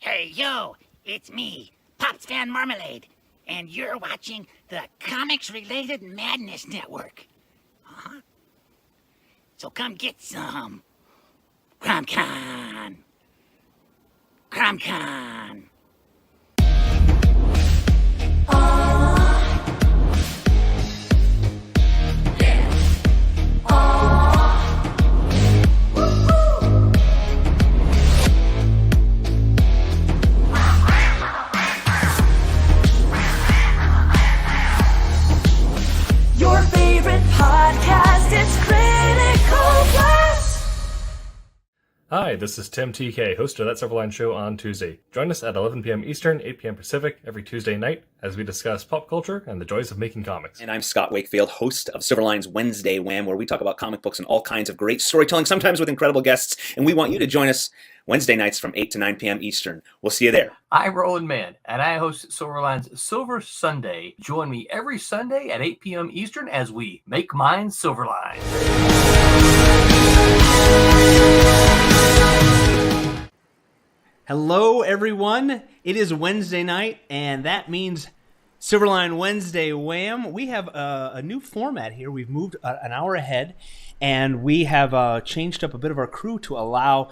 Hey, yo, it's me, Pops Van Marmalade, and you're watching the Comics-Related Madness Network. Huh? So come get some. CromCon. CromCon. Your favorite podcast, it's Critical Blast. Hi, this is Tim TK, host of That Silverline Show on Tuesday. Join us at 11 p.m. Eastern, 8 p.m. Pacific every Tuesday night as we discuss pop culture and the joys of making comics. And I'm Scott Wakefield, host of Silverline's Wednesday Wham, where we talk about comic books and all kinds of great storytelling, sometimes with incredible guests. And we want you to join us Wednesday nights from 8 to 9 p.m. Eastern. We'll see you there. I'm Roland Mann, and I host Silverline's Silver Sunday. Join me every Sunday at 8 p.m. Eastern as we make mine Silverline. Hello, everyone. It is Wednesday night, and that means Silverline Wednesday Wham. We have a new format here. We've moved an hour ahead, and we have changed up a bit of our crew to allow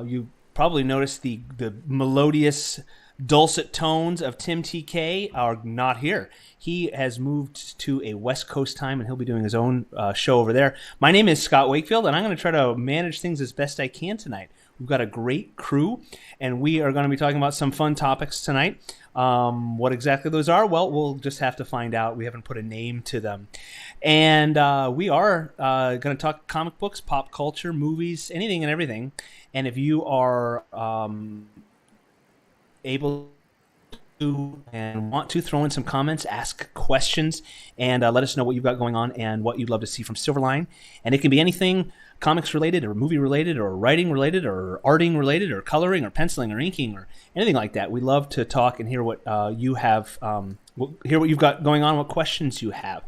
you probably noticed the melodious, dulcet tones of Tim TK are not here. He has moved to a West Coast time, and he'll be doing his own show over there. My name is Scott Wakefield, and I'm going to try to manage things as best I can tonight. We've got a great crew, and we are going to be talking about some fun topics tonight. What exactly those are? Well, we'll just have to find out. We haven't put a name to them. And we are going to talk comic books, pop culture, movies, anything and everything. And if you are able to and want to throw in some comments, ask questions, and let us know what you've got going on and what you'd love to see from Silverline. And it can be anything comics related or movie related or writing related or arting related or coloring or penciling or inking or anything like that. We love to talk and hear what you have, hear what you've got going on, what questions you have.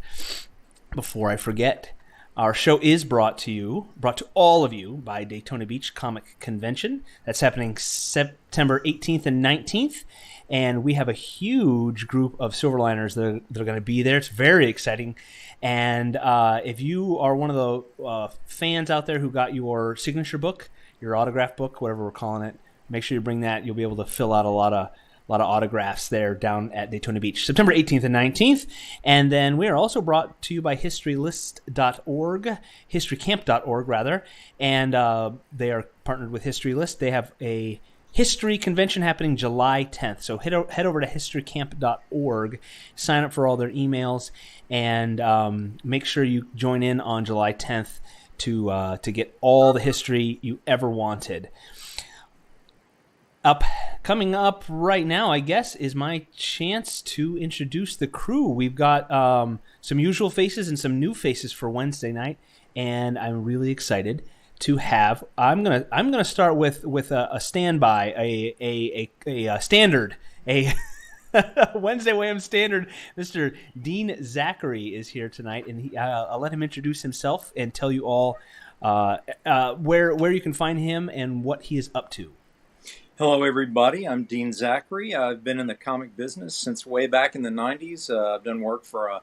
Before I forget, our show is brought to all of you by Daytona Beach Comic Convention. That's happening September 18th and 19th. And we have a huge group of Silverliners that are going to be there. It's very exciting. And if you are one of the fans out there who got your signature book, your autograph book, whatever we're calling it, make sure you bring that. You'll be able to fill out a lot of autographs there down at Daytona Beach, September 18th and 19th. And then we are also brought to you by historylist.org, historycamp.org rather. And they are partnered with History List. They have a history convention happening July 10th. So head over to historycamp.org, sign up for all their emails, and make sure you join in on July 10th to get all the history you ever wanted. Coming up right now, I guess, is my chance to introduce the crew. We've got some usual faces and some new faces for Wednesday night, and I'm really excited to have. I'm gonna start with a standby, a standard, a Wednesday Wham standard. Mr. Dean Zachary is here tonight, and I'll let him introduce himself and tell you all where you can find him and what he is up to. Hello, everybody. I'm Dean Zachary. I've been in the comic business since way back in the 90s. I've done work for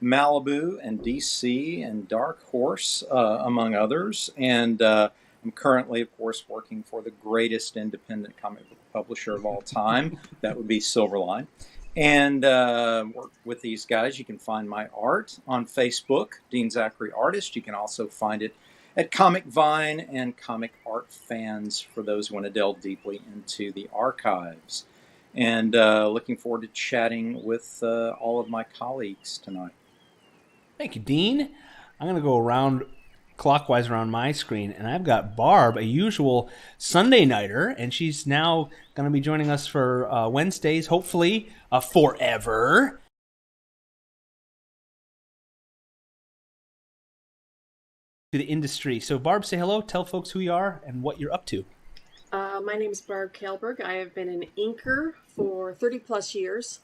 Malibu and DC and Dark Horse, among others. And I'm currently, of course, working for the greatest independent comic book publisher of all time. That would be Silverline. And work with these guys. You can find my art on Facebook, Dean Zachary Artist. You can also find it at Comic Vine and Comic Art Fans for those who want to delve deeply into the archives. And looking forward to chatting with all of my colleagues tonight. Thank you, Dean. I'm going to go around clockwise around my screen, and I've got Barb, a usual Sunday nighter, and she's now going to be joining us for Wednesdays, hopefully forever. To the industry. So Barb, say hello, tell folks who you are and what you're up to. My name is Barb Kelberg. I have been an inker for 30 plus years.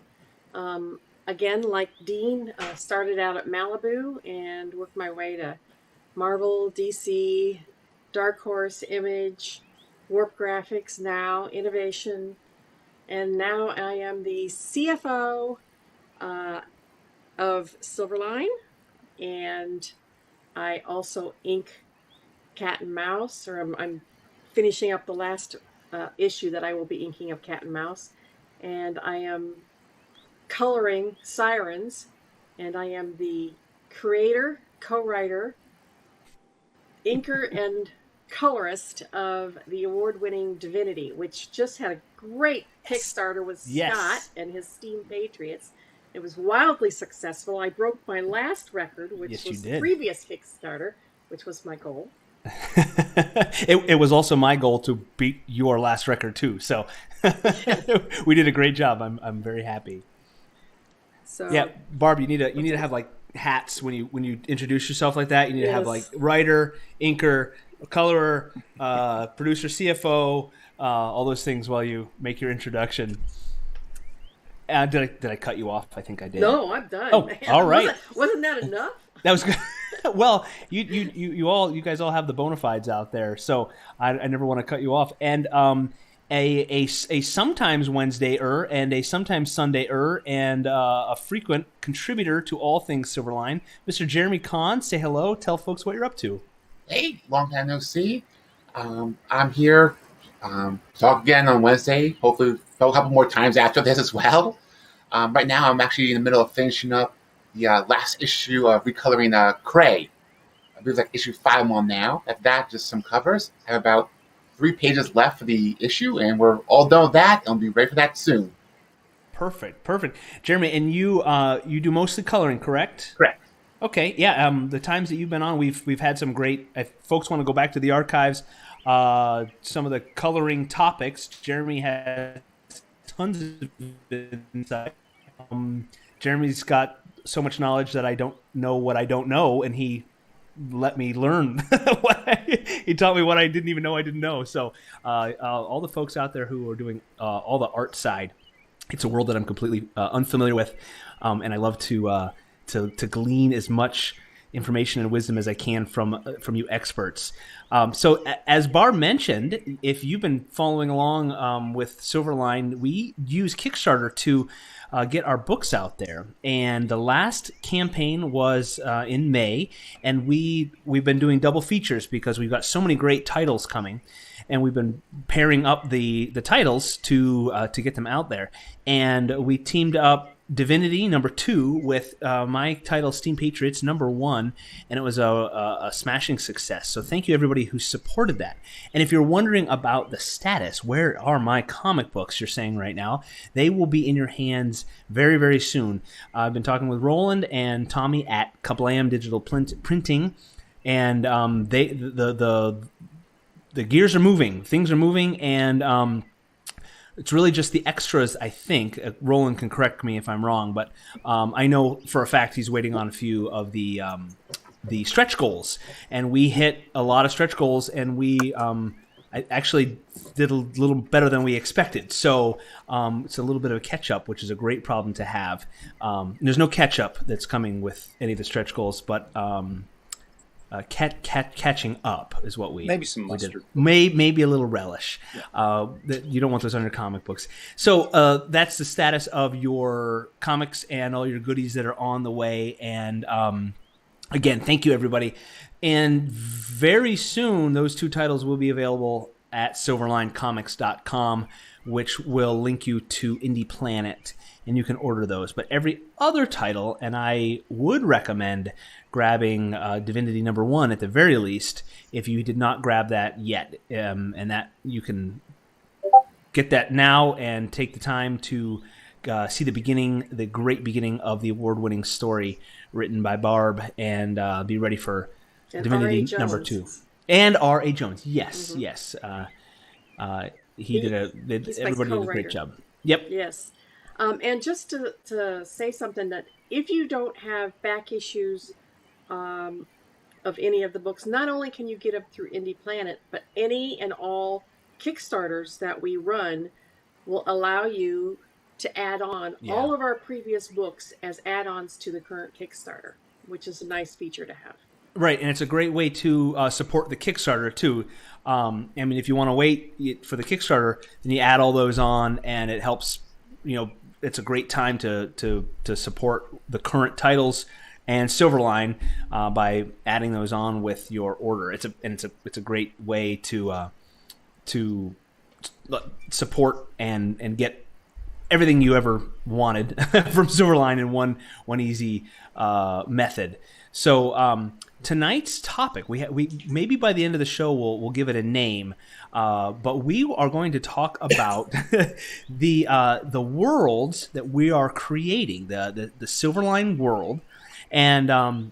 Again, like Dean, started out at Malibu and worked my way to Marvel, DC, Dark Horse, Image, Warp Graphics, now Innovation, And now I am the CFO of Silverline, and I also ink Cat and Mouse, or I'm finishing up the last issue that I will be inking of Cat and Mouse, and I am coloring Sirens, and I am the creator, co-writer, inker, and colorist of the award-winning Divinity, which just had a great Kickstarter with Scott and his Steam Patriots. It was wildly successful. I broke my last record, which was the previous Kickstarter, which was my goal. It was also my goal to beat your last record too. So we did a great job. I'm very happy. So yeah, Barb, you need to have like hats when you introduce yourself like that. You need to have like writer, inker, colorer, producer, CFO, all those things while you make your introduction. Did I cut you off? I think I did. No, I'm done. Oh, all right. Wasn't that enough? That was good. Well, you guys all have the bona fides out there, so I never want to cut you off. And a sometimes Wednesday-er and a sometimes Sunday-er and a frequent contributor to all things Silverline, Mr. Jeremy Kahn. Say hello. Tell folks what you're up to. Hey, long time no see. I'm here. Talk again on Wednesday. Hopefully, a couple more times after this as well. Right now, I'm actually in the middle of finishing up the last issue of recoloring Cray. I believe like issue 5 I'm on now. After that, just some covers. I have about 3 pages left for the issue, and we're all done with that. I'll be ready for that soon. Perfect. Jeremy, and you do mostly coloring, correct? Correct. Okay, yeah. The times that you've been on, we've had some great. If folks want to go back to the archives, some of the coloring topics. Jeremy has tons of insight. Jeremy's got so much knowledge that I don't know what I don't know, and he let me learn. He taught me what I didn't even know I didn't know. So all the folks out there who are doing all the art side, it's a world that I'm completely unfamiliar with, and I love to glean as much information and wisdom as I can from you experts. So as Barb mentioned, if you've been following along with Silverline, we use Kickstarter to get our books out there. And the last campaign was in May, and we've been doing double features because we've got so many great titles coming, and we've been pairing up the titles to get them out there. And we teamed up Divinity #2 with my title Steam Patriots #1, and it was a smashing success. So thank you everybody who supported that. And if you're wondering about the status, where are my comic books, you're saying right now, they will be in your hands very, very soon. I've been talking with Roland and Tommy at Kablam Digital Printing, and the gears are moving, things are moving, and it's really just the extras, I think. Roland can correct me if I'm wrong, but I know for a fact he's waiting on a few of the stretch goals. And we hit a lot of stretch goals, and I actually did a little better than we expected. So it's a little bit of a catch-up, which is a great problem to have. There's no catch-up that's coming with any of the stretch goals, but catching up is what we maybe some mustard, maybe a little relish. Yeah. You don't want those on your comic books. So that's the status of your comics and all your goodies that are on the way. And again, thank you everybody. And very soon, those 2 titles will be available at silverlinecomics.com, which will link you to Indie Planet, and you can order those. But every other title, and I would recommend grabbing Divinity #1 at the very least, if you did not grab that yet, and that you can get that now and take the time to see the great beginning of the award-winning story written by Barb, and be ready for Divinity #2. And R.A. Jones, yes, mm-hmm. Yes. Everybody did a great job. Yep. Yes. And just to say something, that if you don't have back issues of any of the books, not only can you get them through Indie Planet, but any and all Kickstarters that we run will allow you to add on all of our previous books as add-ons to the current Kickstarter, which is a nice feature to have. Right, and it's a great way to support the Kickstarter too. I mean, if you want to wait for the Kickstarter, then you add all those on, and it helps. It's a great time to support the current titles and Silverline by adding those on with your order. It's a great way to support and get everything you ever wanted from Silverline in one easy method. So tonight's topic, we maybe by the end of the show we'll give it a name, but we are going to talk about the worlds that we are creating, the Silverline world, and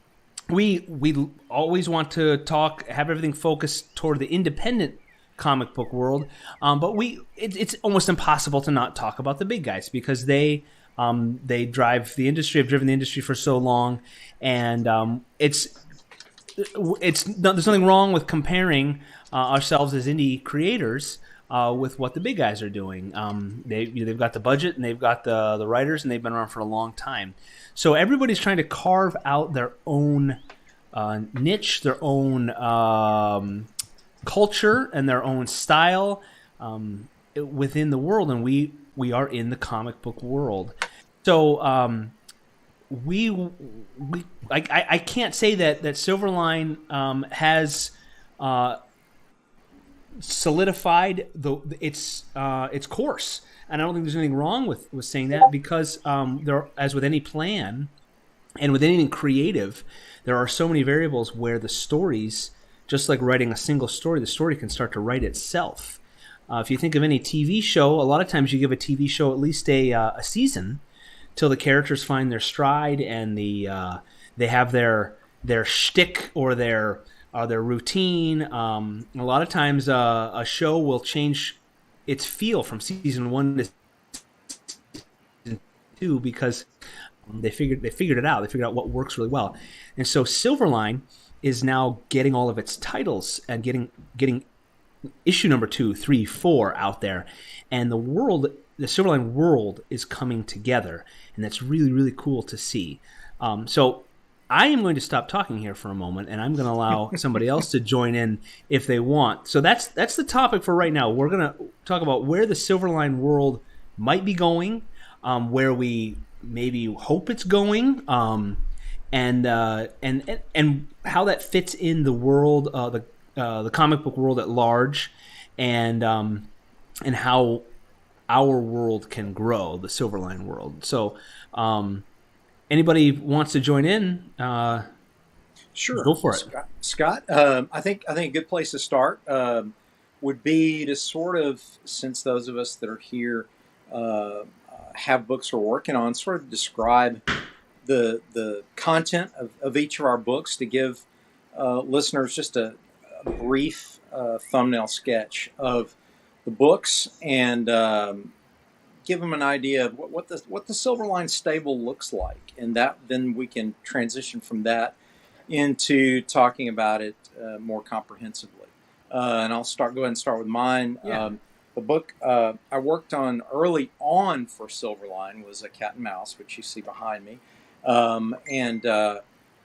we always want to have everything focused toward the independent comic book world, but it's almost impossible to not talk about the big guys because they drive the industry, have driven the industry for so long, and there's nothing wrong with comparing ourselves as indie creators with what the big guys are doing. They've got the budget and they've got the writers, and they've been around for a long time. So everybody's trying to carve out their own niche, their own culture, and their own style within the world, and we are in the comic book world. So I can't say that Silverline has solidified its course, and I don't think there's anything wrong with saying that, because as with any plan and with anything creative, there are so many variables where the stories, just like writing a single story, the story can start to write itself. If you think of any TV show, a lot of times you give a TV show at least a season till the characters find their stride and they have their shtick or their routine. A lot of times a show will change its feel from season 1 to season 2 because they figured it out. They figured out what works really well. And so Silverline is now getting all of its titles and getting issue number 2, 3, 4 out there, and the Silverline world is coming together, and that's really, really cool to see. So I am going to stop talking here for a moment, and I'm going to allow somebody else to join in if they want. So that's the topic for right now. We're going to talk about where the Silverline world might be going, where we maybe hope it's going, and how that fits in the world, the comic book world at large, and how our world can grow, the Silverline world. So, anybody wants to join in? Sure, go for it, Scott. I think a good place to start would be to sort of, since those of us that are here have books we're working on, sort of describe the content of each of our books to give listeners just a brief thumbnail sketch of the books and give them an idea of what the Silverline stable looks like, and then we can transition from that into talking about it more comprehensively. And I'll go ahead and start with mine. Yeah. The book I worked on early on for Silverline was A Cat and Mouse, which you see behind me, and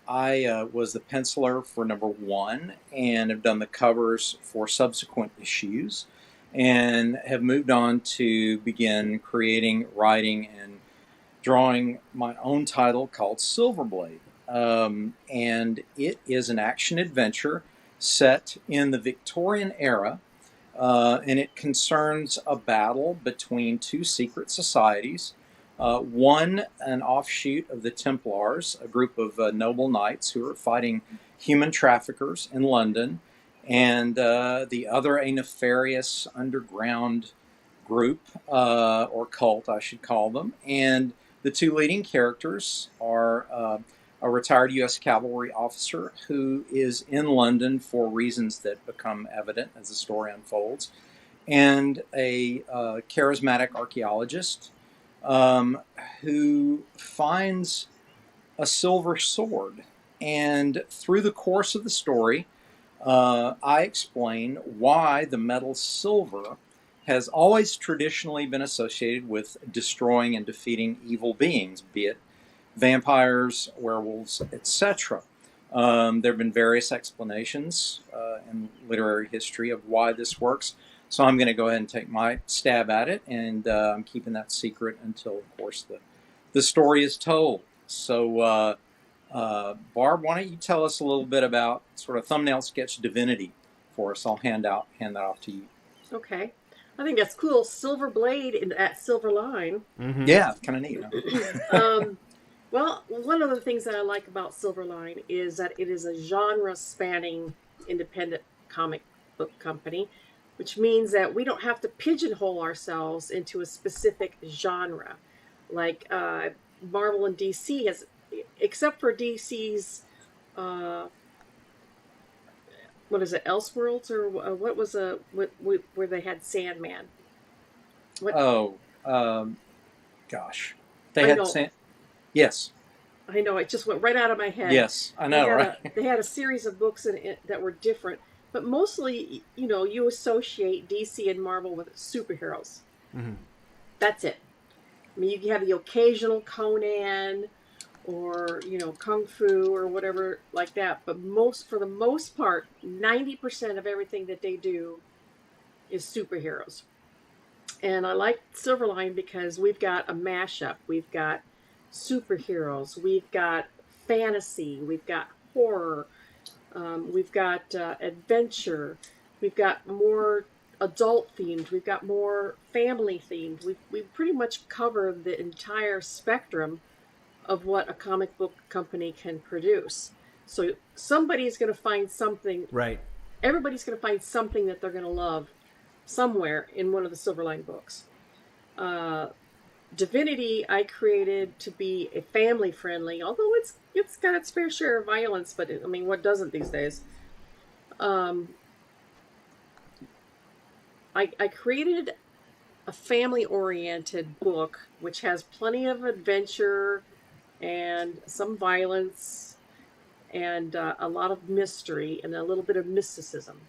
I was the penciler for number 1 and have done the covers for subsequent issues, and have moved on to begin creating, writing, and drawing my own title called Silverblade. And it is an action adventure set in the Victorian era, and it concerns a battle between 2 secret societies. One, an offshoot of the Templars, a group of noble knights who are fighting human traffickers in London, and the other, a nefarious underground group, or cult, I should call them. And the 2 leading characters are a retired U.S. cavalry officer who is in London for reasons that become evident as the story unfolds, and a charismatic archaeologist who finds a silver sword. And through the course of the story, I explain why the metal silver has always traditionally been associated with destroying and defeating evil beings, be it vampires, werewolves, etc. There have been various explanations in literary history of why this works. So I'm going to go ahead and take my stab at it, and I'm keeping that secret until, of course, the story is told. So, Barb, why don't you tell us a little bit about sort of thumbnail sketch divinity for us? I'll hand that off to you. Okay. I think that's cool. Silver Blade at Silverline. Yeah, kind of neat. Huh? Well, one of the things that I like about Silverline is that it is a genre-spanning independent comic book company, which means that we don't have to pigeonhole ourselves into a specific genre. Like Marvel and DC has, except for DC's, what is it, Elseworlds, or what was where they had Sandman? What? Oh, gosh. I They had know. Yes. I know, it just went right out of my head. Yes, I know, right? They had a series of books in it that were different, but mostly, you associate DC and Marvel with superheroes. That's it. I mean, you have the occasional Conan or, Kung Fu or whatever like that, but for the most part, 90% of everything that they do is superheroes. And I like Silverline because we've got a mashup. We've got superheroes, we've got fantasy, we've got horror, we've got adventure, we've got more adult themed, we've got more family themed. We pretty much cover the entire spectrum of what a comic book company can produce. So somebody's going to find something. Right. Everybody's going to find something that they're going to love somewhere in one of the Silverline books. Divinity I created to be a family friendly, although it's got its fair share of violence, but I mean, what doesn't these days? I created a family oriented book which has plenty of adventure and some violence and a lot of mystery and a little bit of mysticism.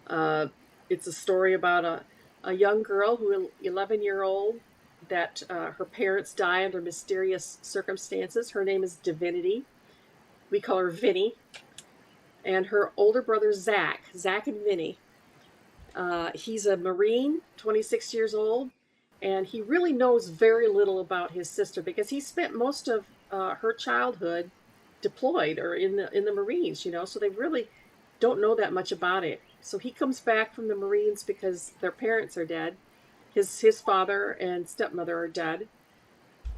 It's a story about a young girl, 11-year-old, that her parents die under mysterious circumstances. Her name is Divinity. We call her Vinny. And her older brother, Zach and Vinny. He's a Marine, 26 years old, and he really knows very little about his sister because he spent most of her childhood deployed or in the Marines, so they really don't know that much about it. So he comes back from the Marines because their parents are dead. His father and stepmother are dead,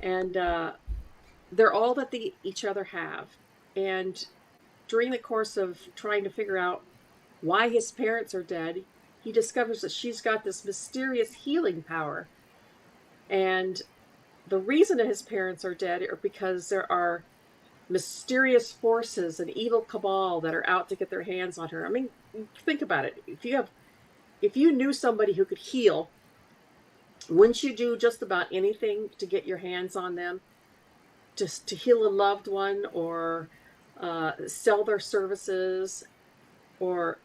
and they're all that each other have. And during the course of trying to figure out why his parents are dead, he discovers that she's got this mysterious healing power. And the reason that his parents are dead are because there are mysterious forces and evil cabal that are out to get their hands on her. I mean, think about it. If you knew somebody who could heal, wouldn't you do just about anything to get your hands on them? Just to heal a loved one or sell their services or,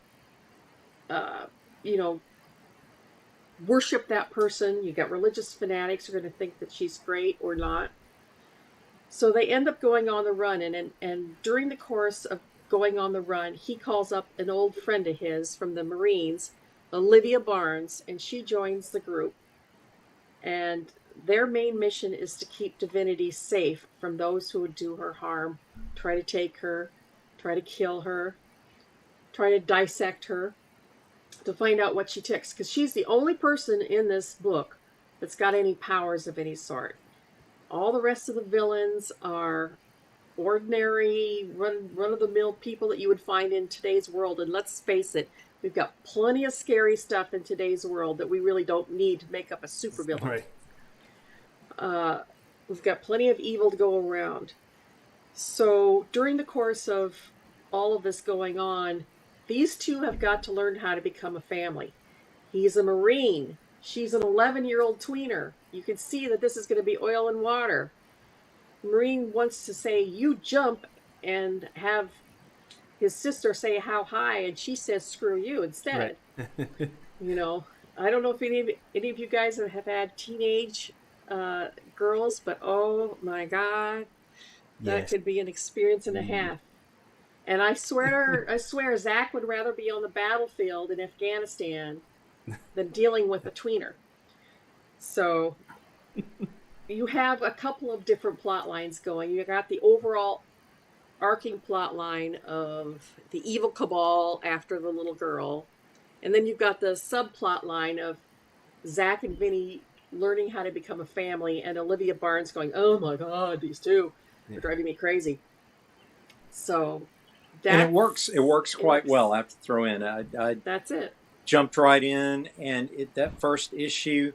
worship that person. You got religious fanatics who are going to think that she's great or not. So they end up going on the run. And during the course of going on the run, he calls up an old friend of his from the Marines, Olivia Barnes, and she joins the group. And their main mission is to keep Divinity safe from those who would do her harm, try to take her, try to kill her, try to dissect her, to find out what she ticks. Because she's the only person in this book that's got any powers of any sort. All the rest of the villains are ordinary, run-of-the-mill people that you would find in today's world. And let's face it, we've got plenty of scary stuff in today's world that we really don't need to make up a supervillain. Right. We've got plenty of evil to go around. So during the course of all of this going on, these two have got to learn how to become a family. He's a Marine. She's an 11-year-old tweener. You can see that this is going to be oil and water. The Marine wants to say, you jump, and have his sister say how high, and she says, screw you instead. Right. I don't know if any of you guys have had teenage girls, but oh my God, that Yes. could be an experience and a half. And I swear, Zach would rather be on the battlefield in Afghanistan than dealing with a tweener. So you have a couple of different plot lines going. You got the overall arcing plot line of the evil cabal after the little girl, and then you've got the subplot line of Zach and Vinny learning how to become a family, and Olivia Barnes going, "Oh my God, these two are driving me crazy." So, and it works. It works quite well. I have to throw in. That's it. Jumped right in, and that first issue,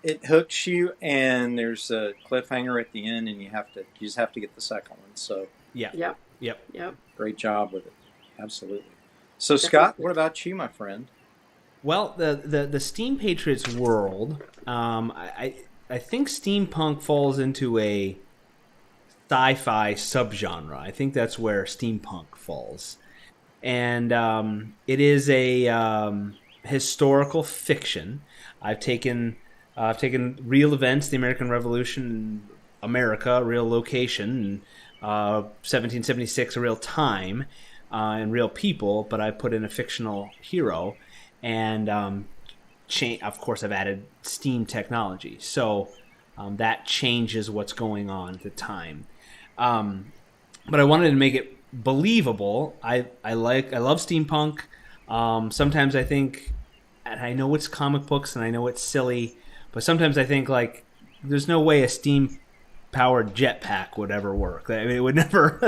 it hooks you, and there's a cliffhanger at the end, and you just have to get the second one. So Yep. Great job with it. Absolutely. So Scott, what about you, my friend? Well, the Steam Patriots world, I think steampunk falls into a sci-fi subgenre. I think that's where steampunk falls, and it is a historical fiction. I've taken real events, the American Revolution, America, a real location, 1776, a real time, and real people, but I put in a fictional hero, and of course I've added steam technology, so that changes what's going on at the time. But I wanted to make it believable. I love steampunk. Sometimes I think, and I know it's comic books and I know it's silly, but sometimes I think like there's no way a steam powered jetpack would ever work. I mean, it would never.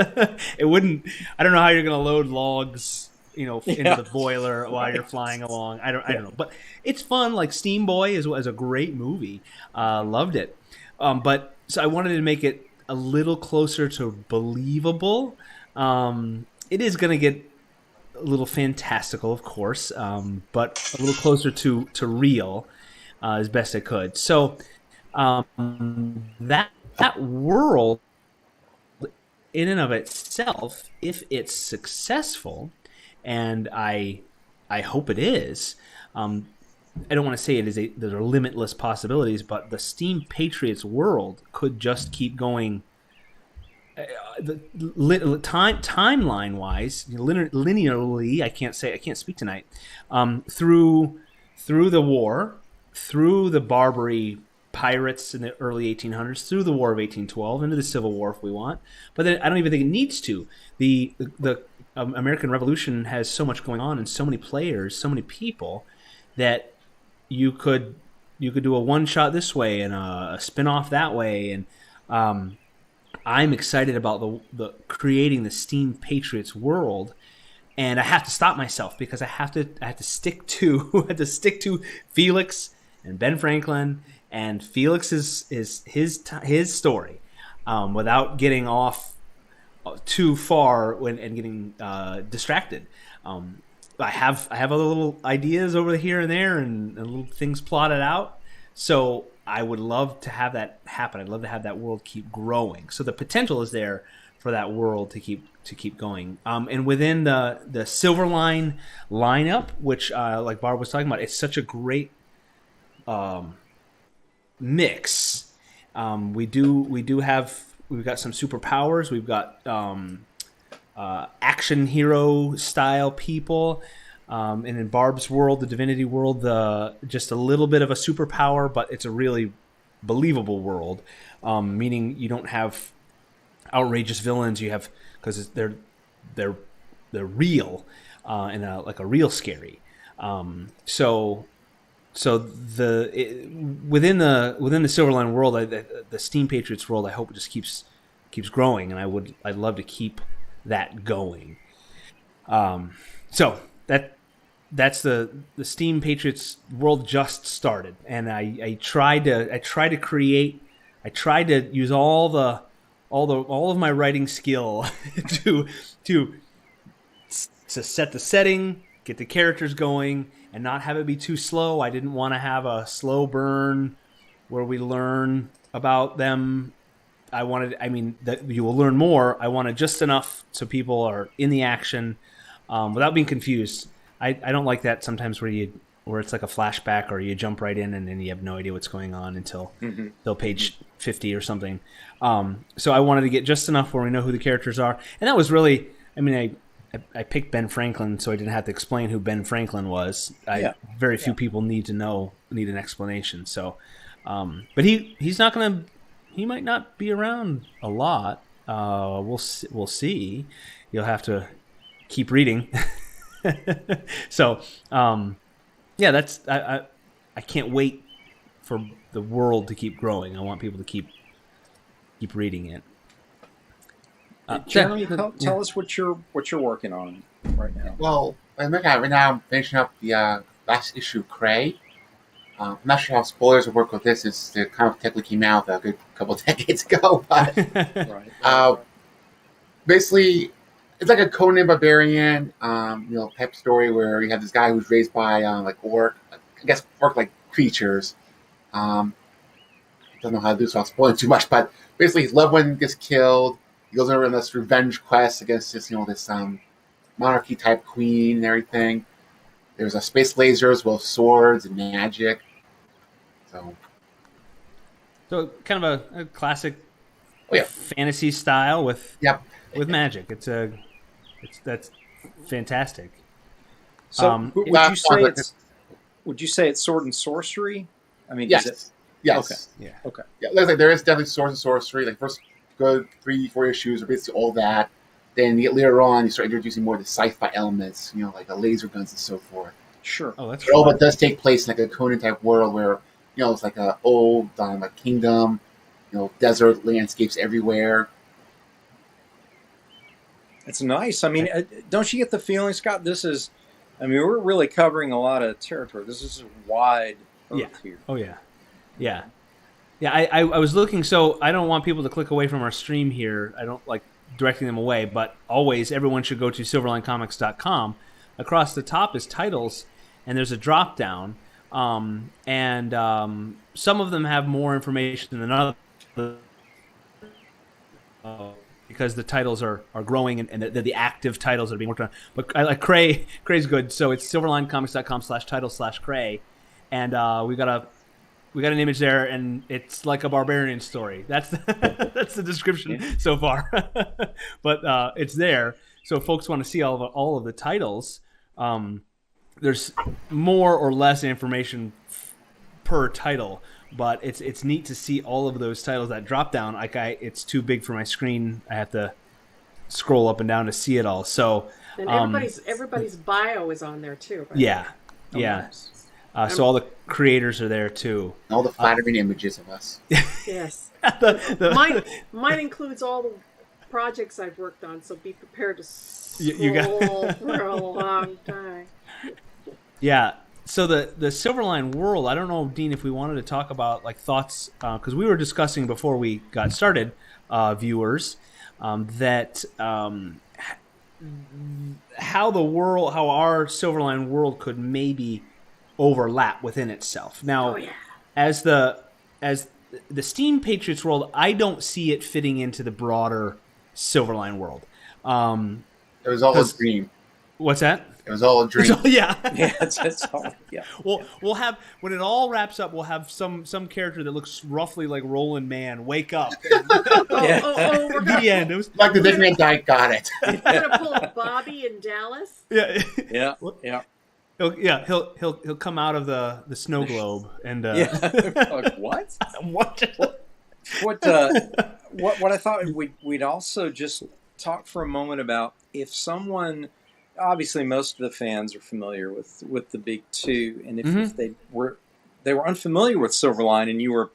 It wouldn't. I don't know how you're going to load logs, into the boiler while you're flying along. I don't know. But it's fun. Like Steam Boy is a great movie. Loved it. But so I wanted to make it a little closer to believable. It is going to get a little fantastical, of course, but a little closer to real as best I could. So that world, in and of itself, if it's successful, and I hope it is, I don't want to say there are limitless possibilities, but the Steam Patriots world could just keep going. Timeline wise, linearly, I can't speak tonight. Through the war, through the Barbary pirates in the early 1800s, through the War of 1812, into the Civil War if we want. But then I don't even think it needs to. The American Revolution has so much going on and so many players, so many people that you could do a one shot this way and a spin off that way, and I'm excited about the creating the Steam Patriots world, and I have to stop myself because I have to stick to Felix and Ben Franklin, and Felix is his story, without getting off too far and getting distracted. I have other little ideas over here and there and little things plotted out. So I would love to have that happen. I'd love to have that world keep growing. So the potential is there for that world to keep going. And within the Silverline lineup, which like Barb was talking about, it's such a great mix. We've got some superpowers. We've got action hero style people. And in Barb's world, the Divinity world, just a little bit of a superpower, but it's a really believable world. Meaning you don't have outrageous villains. You have, because they're real, and like a real scary. Within the Silverline world, the Steam Patriots world, I hope it just keeps growing, and I'd love to keep that going. That's the Steam Patriots world just started, and I tried to use all of my writing skill to set the setting, get the characters going, and not have it be too slow. I didn't want to have a slow burn where we learn about them. That you will learn more. I wanted just enough so people are in the action without being confused. I don't like that sometimes where it's like a flashback or you jump right in and then you have no idea what's going on until page 50 or something. So I wanted to get just enough where we know who the characters are. And that was really, I I picked Ben Franklin so I didn't have to explain who Ben Franklin was. Very few people need an explanation. So, but he's not going to. He might not be around a lot. We'll see. You'll have to keep reading. So, that's I can't wait for the world to keep growing. I want people to keep reading it. Jeremy, tell us what you're working on right now. Well, right now I'm finishing up the last issue of Cray. I'm not sure how spoilers will work with this. It's the comic technically came out a good couple of decades ago, but Right. basically, it's like a Conan Barbarian, type story where you have this guy who's raised by orc like creatures. Don't know how to do this without spoiling too much, but basically his loved one gets killed. He goes over on this revenge quest against this monarchy type queen and everything. There's a space lasers with swords and magic. So kind of a classic fantasy style with magic. That's fantastic. So would you say it's sword and sorcery? I mean, yes. Okay. Yeah. Okay. Yeah, looks like there is definitely sword and sorcery. Like first good 3-4 issues are basically all that. Then later on you start introducing more of the sci-fi elements, like the laser guns and so forth. Sure. Oh, that's but all of it does take place in like a Conan type world where it's like a old kingdom, desert landscapes everywhere. It's nice. I mean, don't you get the feeling, Scott? We're really covering a lot of territory. This is a wide earth here. Oh yeah. Yeah. I was looking, so I don't want people to click away from our stream here. I don't like directing them away, but always everyone should go to silverlinecomics.com. Across the top is titles, and there's a drop down, and some of them have more information than others because the titles are growing and they're the active titles that are being worked on. But I like Cray. Cray's good, so it's silverlinecomics.com/title/Cray, and we got an image there, and it's like a barbarian story. That's the description so far. But it's there, so if folks want to see all of the titles. There's more or less information per title, but it's neat to see all of those titles that drop down. It's too big for my screen. I have to scroll up and down to see it all. So and everybody's bio is on there too. Right? Yeah. Nice. So all the creators are there too. All the flattering images of us. Yes. the mine includes all the projects I've worked on, so be prepared to scroll for a long time. Yeah. So the Silverline world, I don't know, Dean, if we wanted to talk about thoughts, because we were discussing before we got started, viewers, that how our Silverline world could maybe overlap within itself. Now, as the Steam Patriots world, I don't see it fitting into the broader Silverline world. It was all a dream. What's that? It was all a dream. It's all, yeah. We'll have, when it all wraps up, we'll have some character that looks roughly like Roland Mann wake up. The end. It was like the Dick Van Dyke got it. We're gonna pull a Bobby in Dallas. Yeah. He'll come out of the snow globe and like, what? What I thought we'd also just talk for a moment about if someone, obviously most of the fans are familiar with the big two, and if they were unfamiliar with Silverline, and you were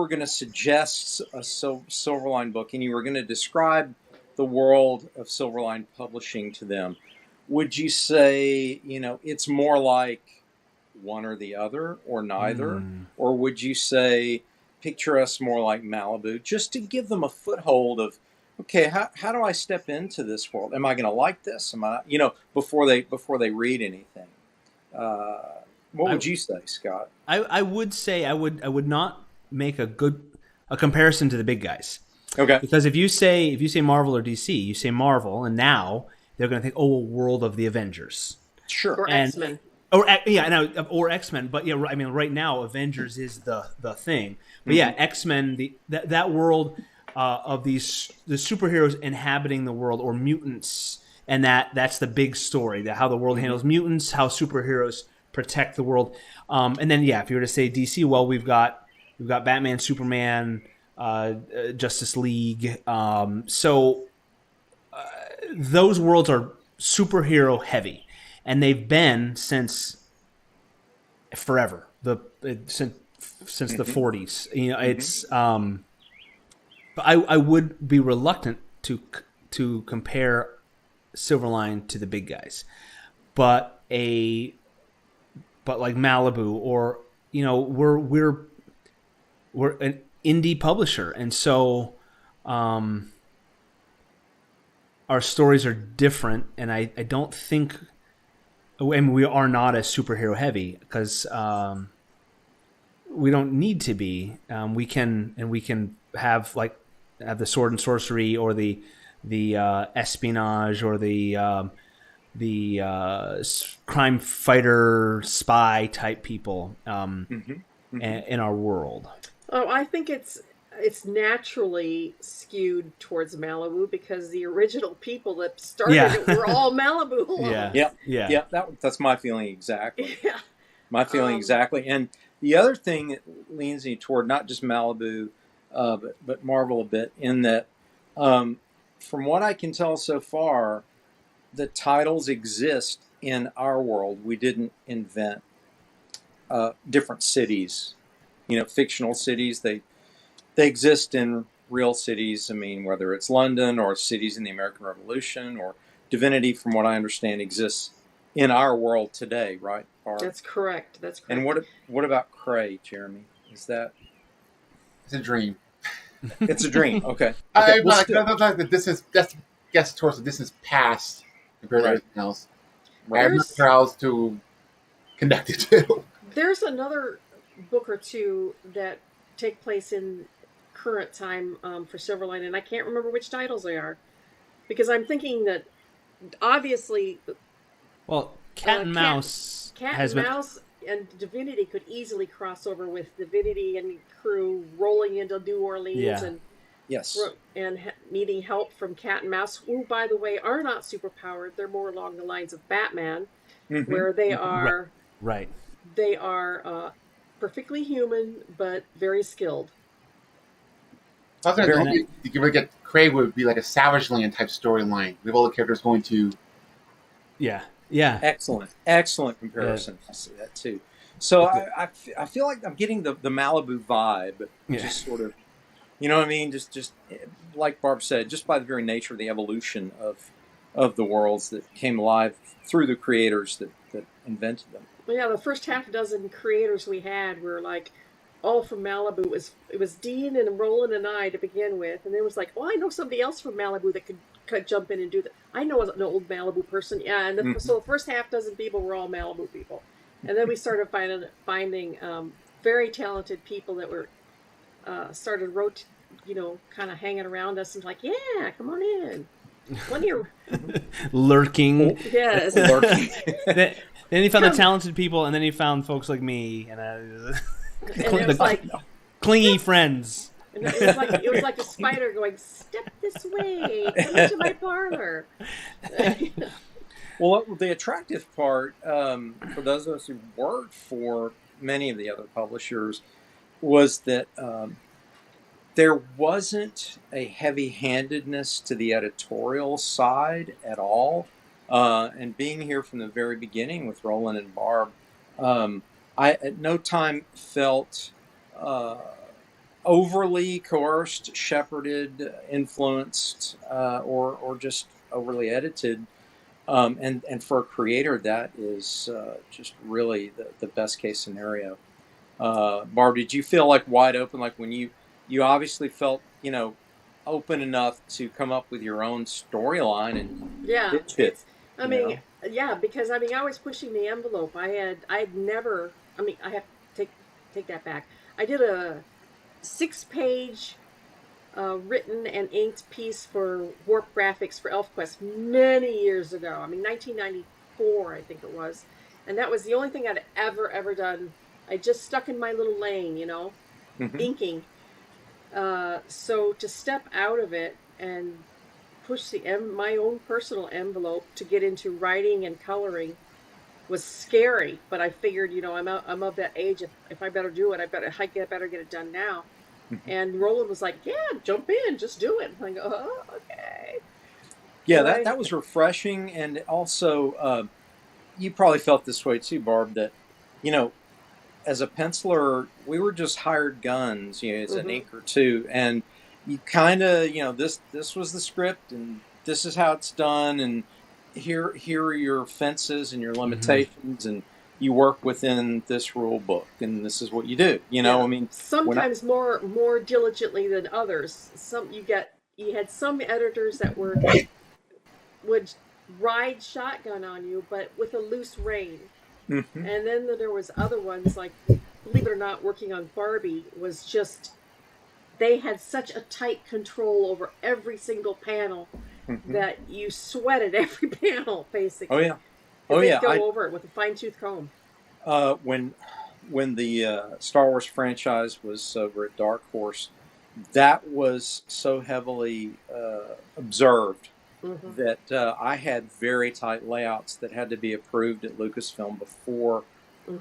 going to suggest a Silverline book, and you were going to describe the world of Silverline publishing to them, would you say it's more like one or the other, or neither, or would you say picture us more like Malibu, just to give them a foothold of, okay, how do I step into this world? Am I going to like this? Am I, before they read anything? What would you say, Scott? I would say I would not make a comparison to the big guys. Okay. Because if you say Marvel or DC, you say Marvel, and now they're going to think, oh, World of the Avengers. Sure. Or X-Men. Or X-Men, but I mean, right now Avengers is the thing. But X-Men, that world of the superheroes inhabiting the world, or mutants and that's the big story, that how the world handles mutants, how superheroes protect the world. And then if you were to say DC, well, we've got Batman, Superman, Justice League. So those worlds are superhero heavy, and they've been since forever. Since the 40s. It's I would be reluctant to compare Silverline to the big guys, but like Malibu, or we're an indie publisher, and so our stories are different, and I don't think, and we are not as superhero heavy because we don't need to be. We can have the sword and sorcery, or the espionage, or the crime fighter spy type people in our world. Oh, I think it's naturally skewed towards Malibu because the original people that started it were all Malibu. Yeah. That's my feeling exactly. Yeah. My feeling exactly. And the other thing that leans me toward not just Malibu, but Marvel a bit, in that from what I can tell so far, the titles exist in our world. We didn't invent different cities, fictional cities. They exist in real cities. I mean, whether it's London or cities in the American Revolution, or Divinity, from what I understand, exists in our world today, right? That's correct. And what about Cray, Jeremy? Is that? It's a dream. It's a dream. Okay. Like the distance. That's guess towards the distance past compared to everything else. I have nothing else to connect it to. There's another book or two that take place in current time for Silverline, and I can't remember which titles they are, because I'm thinking that obviously, well, Cat and Mouse and Divinity could easily cross over with Divinity and crew rolling into New Orleans and needing help from Cat and Mouse, who, by the way, are not superpowered. They're more along the lines of Batman, where they are They are perfectly human, but very skilled. I was going to you could get Craig would be like a Savage Land type storyline with all the characters going to. Yeah. Excellent comparison. I see that too. So I feel like I'm getting the Malibu vibe, just sort of, you know what I mean? Just like Barb said, just by the very nature of the evolution of the worlds that came alive through the creators that invented them. Well, yeah, the first half dozen creators we had were like all from Malibu. It was Dean and Roland and I to begin with, and then it was like, I know somebody else from Malibu that could jump in and do that. I know an old Malibu person, and so the first half dozen people were all Malibu people, and then we started finding very talented people that were started kind of hanging around us and like, yeah, come on in. When you're lurking, yes, lurking. Then he found the talented people, and then he found folks like me, and clingy friends. And it was like a spider going, "Step this way, come into my parlor." Well, the attractive part for those of us who worked for many of the other publishers was that there wasn't a heavy-handedness to the editorial side at all. And being here from the very beginning with Roland and Barb, I at no time felt overly coerced, shepherded, influenced, or just overly edited. And for a creator, that is just really the best case scenario. Barb, did you feel like wide open, like when you obviously felt, open enough to come up with your own storyline and pitch it? Because I was pushing the envelope. I had never. I have to take that back. I did a 6-page written and inked piece for Warp Graphics for ElfQuest many years ago. 1994, I think it was, and that was the only thing I'd ever done. I just stuck in my little lane, inking. So to step out of it and push my own personal envelope to get into writing and coloring was scary. But I figured, I'm of that age. If I better do it, I better get it done now. And Roland was like, "Yeah, jump in, just do it." I'm like, "Oh, okay." Yeah, So that was refreshing, and also you probably felt this way too, Barb. That you know, as a penciler, we were just hired guns. As an inker too, and you kind of, this was the script, and this is how it's done, and here are your fences and your limitations, and you work within this rule book, and this is what you do. I mean, sometimes more diligently than others. You had some editors that would ride shotgun on you, but with a loose rein. And then there was other ones, like, believe it or not, working on Barbie was just, they had such a tight control over every single panel that you sweated every panel, basically. Oh yeah. They'd go over it with a fine-tooth comb. When the Star Wars franchise was over at Dark Horse, that was so heavily observed that I had very tight layouts that had to be approved at Lucasfilm before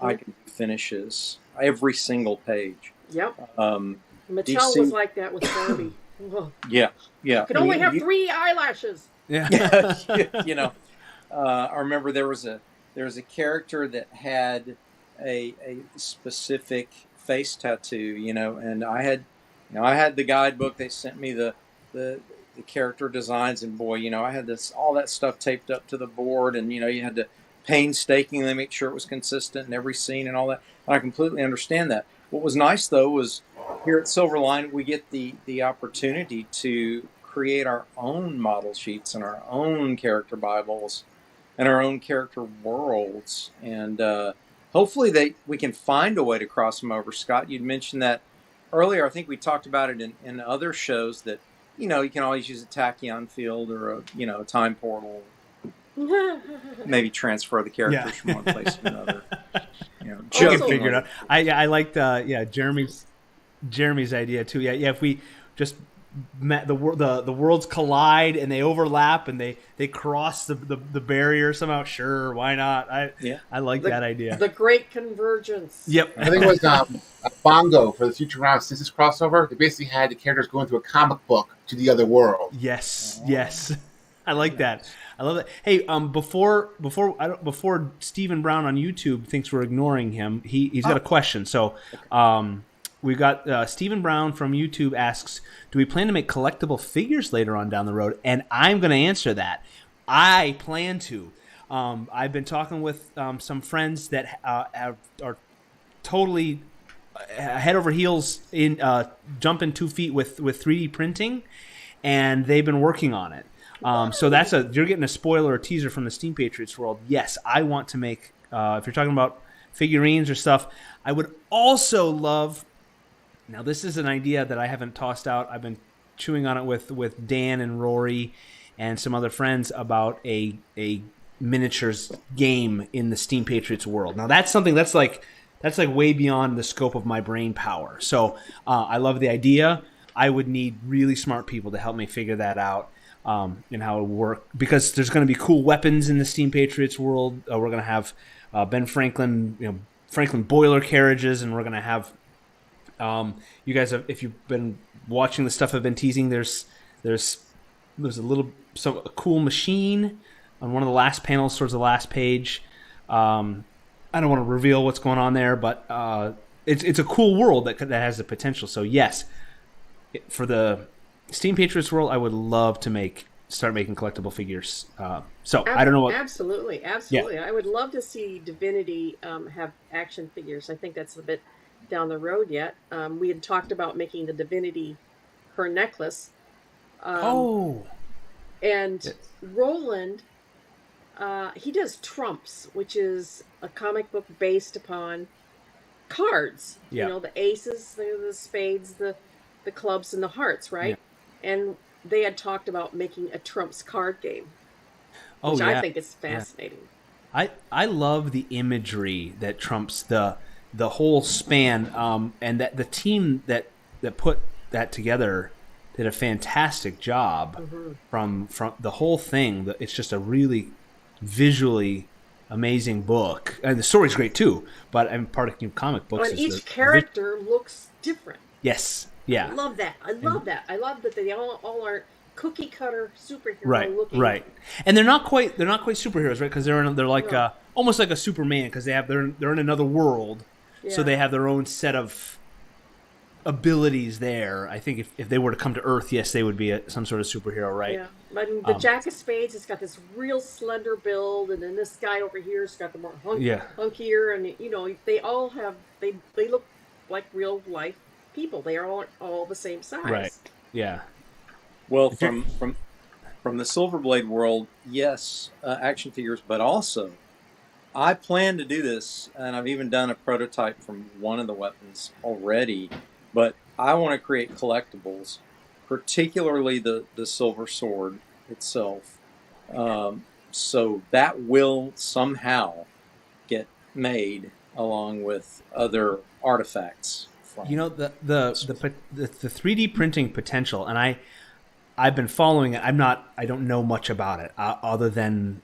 I could do finishes. Every single page. Yep. DC was like that with Barbie. Yeah. You could only have 3 eyelashes. Yeah. I remember there was a character that had a specific face tattoo, and I had the guidebook. They sent me the character designs, and boy, I had all that stuff taped up to the board, and you had to painstakingly make sure it was consistent in every scene and all that. And I completely understand that. What was nice though was here at Silverline we get the opportunity to create our own model sheets and our own character Bibles and our own character worlds, and hopefully we can find a way to cross them over. Scott, you'd mentioned that earlier. I think we talked about it in other shows that you can always use a tachyon field or a time portal. Maybe transfer the characters from one place to another. Figured out. I liked Jeremy's idea too. Yeah. If we just the worlds collide and they overlap and they cross the barrier somehow. Sure, why not? I like that idea. The great convergence. Yep. I think it was a Bongo for the Future Round Sisters crossover. They basically had the characters go into a comic book to the other world. Yes. I like that. I love that. Hey, before Stephen Brown on YouTube thinks we're ignoring him, he's got a question. So, we've got Stephen Brown from YouTube asks, do we plan to make collectible figures later on down the road? And I'm going to answer that. I plan to. I've been talking with some friends that are totally head over heels in jumping 2 feet with 3D printing, and they've been working on it. So you're getting a spoiler or teaser from the Steam Patriots world. Yes, I want to make, if you're talking about figurines or stuff, I would also love, now this is an idea that I haven't tossed out. I've been chewing on it with Dan and Rory and some other friends about a miniatures game in the Steam Patriots world. Now that's something that's like way beyond the scope of my brain power. So I love the idea. I would need really smart people to help me figure that out. And how it would work, because there's going to be cool weapons in the Steam Patriots world. We're going to have Ben Franklin, Franklin boiler carriages, and we're going to have you guys have, if you've been watching the stuff I've been teasing, there's a cool machine on one of the last panels towards the last page. I don't want to reveal what's going on there, but it's a cool world that has the potential. So yes, for the Steam Patriots world, I would love to start making collectible figures. I don't know what. Absolutely. Yeah. I would love to see Divinity have action figures. I think that's a bit down the road yet. We had talked about making the Divinity her necklace. And Roland, he does Trumps, which is a comic book based upon cards. Yeah. The aces, the spades, the clubs, and the hearts, right? Yeah. And they had talked about making a Trumps card game, which I think is fascinating. Yeah. I love the imagery that trumps the whole span, and that the team that put that together did a fantastic job from the whole thing. It's just a really visually amazing book, and the story's great too. But I'm part of comic books. And each character looks different. Yes, yeah. I love that. I love that they all aren't cookie cutter superhero looking. Right. And they're not quite superheroes, right? Because they're like almost like a Superman, because they're in another world, so they have their own set of abilities there. I think if they were to come to Earth, yes, they would be some sort of superhero, right? Yeah, but the Jack of Spades has got this real slender build, and then this guy over here's got the more hunkier, and they all have they look like real life people. They are all the same size. Right. Yeah. Well, from the Silverblade world, yes, action figures, but also I plan to do this, and I've even done a prototype from one of the weapons already. But I want to create collectibles, particularly the silver sword itself. So that will somehow get made along with other artifacts. The 3D printing potential, and I've been following it. I don't know much about it other than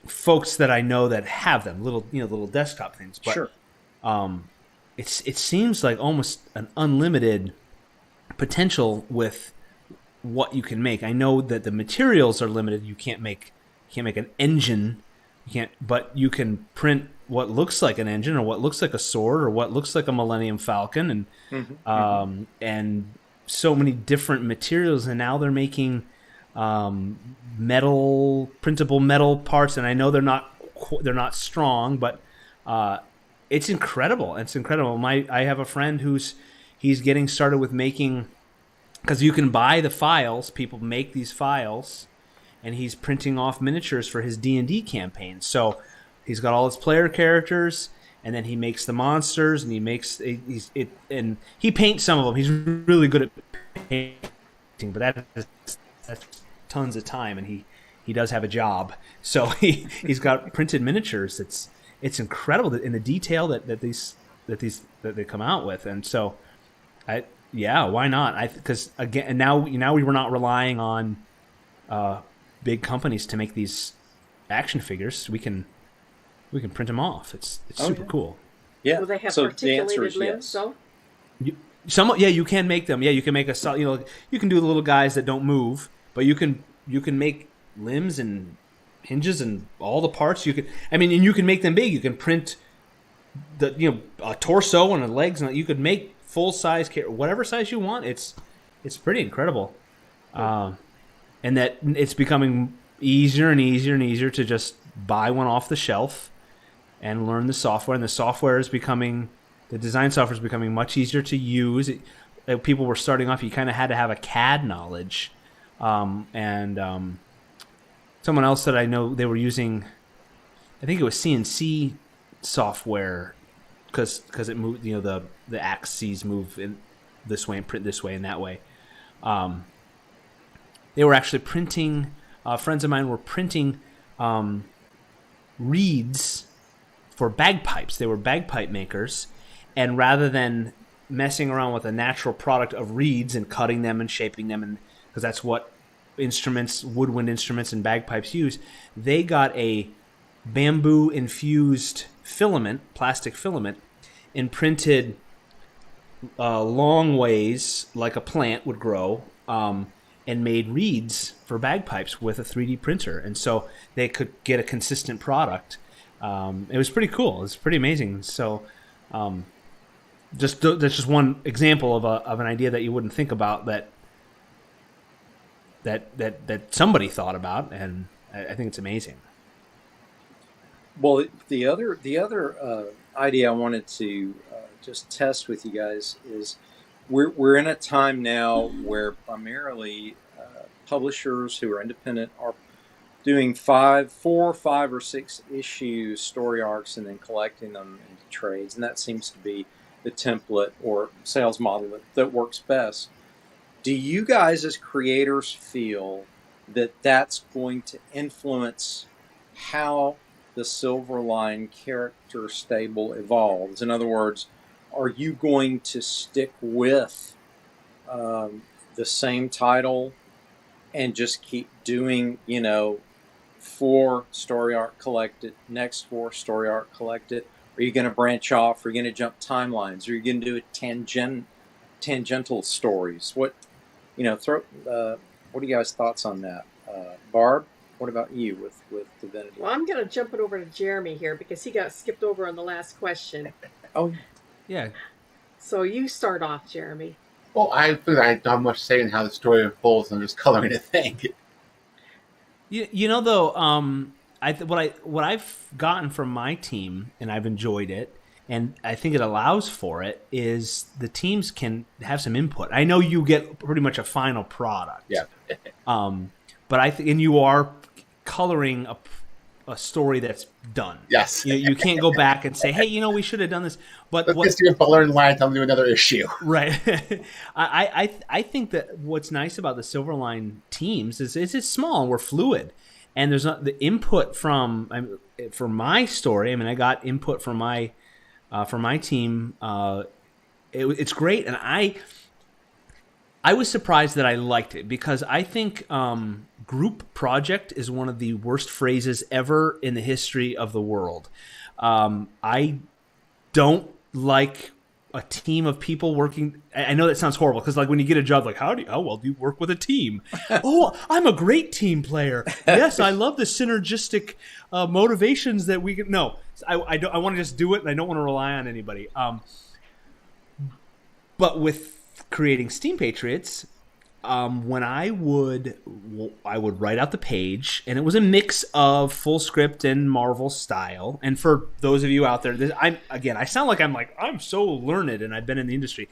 folks that I know that have them, little desktop things. But, sure. It seems like almost an unlimited potential with what you can make. I know that the materials are limited. You can't make an engine. But you can print what looks like an engine, or what looks like a sword, or what looks like a Millennium Falcon, and and so many different materials. And now they're making printable metal parts. And I know they're not strong, but it's incredible. It's incredible. I have a friend he's getting started with making, because you can buy the files. People make these files, and he's printing off miniatures for his D&D campaign. So he's got all his player characters, and then he makes the monsters, and and he paints some of them. He's really good at painting, but that's tons of time, and he does have a job. So he's got printed miniatures. It's incredible in the detail that they come out with. And so why not? Because again, now we were not relying on big companies to make these action figures. We can print them off. It's super cool. Yeah. Will they have so articulated yes. limbs? So you can make them. Yeah, you can make you can do the little guys that don't move, but you can make limbs and hinges and all the parts. And you can make them big. You can print a torso and the legs, and you could make full size, whatever size you want. It's pretty incredible, and that it's becoming easier and easier and easier to just buy one off the shelf and learn the software. And the design software is becoming much easier to use. People were starting off, you kind of had to have a CAD knowledge, someone else that I know, they were using, I think it was CNC software, because it moved, the axes move in this way and print this way and that way. They were actually printing, friends of mine were printing reeds for bagpipes. They were bagpipe makers, and rather than messing around with a natural product of reeds and cutting them and shaping them, and because that's what woodwind instruments and bagpipes use, they got a bamboo infused plastic filament, and printed long ways like a plant would grow, and made reeds for bagpipes with a 3D printer. And so they could get a consistent product. It was pretty cool. It was pretty amazing. So that's just one example of an idea that you wouldn't think about that somebody thought about, and I think it's amazing. Well, the other idea I wanted to just test with you guys is we're in a time now where primarily publishers who are independent are doing 4, 5, or 6 issue story arcs and then collecting them into trades, and that seems to be the template or sales model that works best. Do you guys as creators feel that that's going to influence how the Silverline character stable evolves? In other words, are you going to stick with the same title and just keep doing, 4 story arc collected, next 4 story arc collected? Are you going to branch off? Are you going to jump timelines? Are you going to do it tangential stories? What are you guys' thoughts on that? Barb, what about you with Divinity? Well, I'm going to jump it over to Jeremy here because he got skipped over on the last question. Oh, Yeah. So you start off, Jeremy. Well, I feel I don't have much say in how the story unfolds. I'm just coloring the thing. You know though, what I've gotten from my team, and I've enjoyed it, and I think it allows for it, is the teams can have some input. I know you get pretty much a final product. Yeah. But I think, and you are coloring a story that's done. Yes. You can't go back and say, hey, we should have done this. But Let's do a Butler in line. Tell them to do another issue. Right. I think that what's nice about the Silverline teams is it's small and we're fluid, and there's not the input from for my story. I mean, I got input from my team. It's great, and I was surprised that I liked it because I think group project is one of the worst phrases ever in the history of the world. I don't like a team of people working. I know that sounds horrible because like when you get a job, like how well do you work with a team? Oh, I'm a great team player. Yes, I love the synergistic motivations that we can. No, I want to just do it, and I don't want to rely on anybody. But with creating Steam Patriots, when I would write out the page, and it was a mix of full script and Marvel style. And for those of you out there, I sound like I'm so learned and I've been in the industry.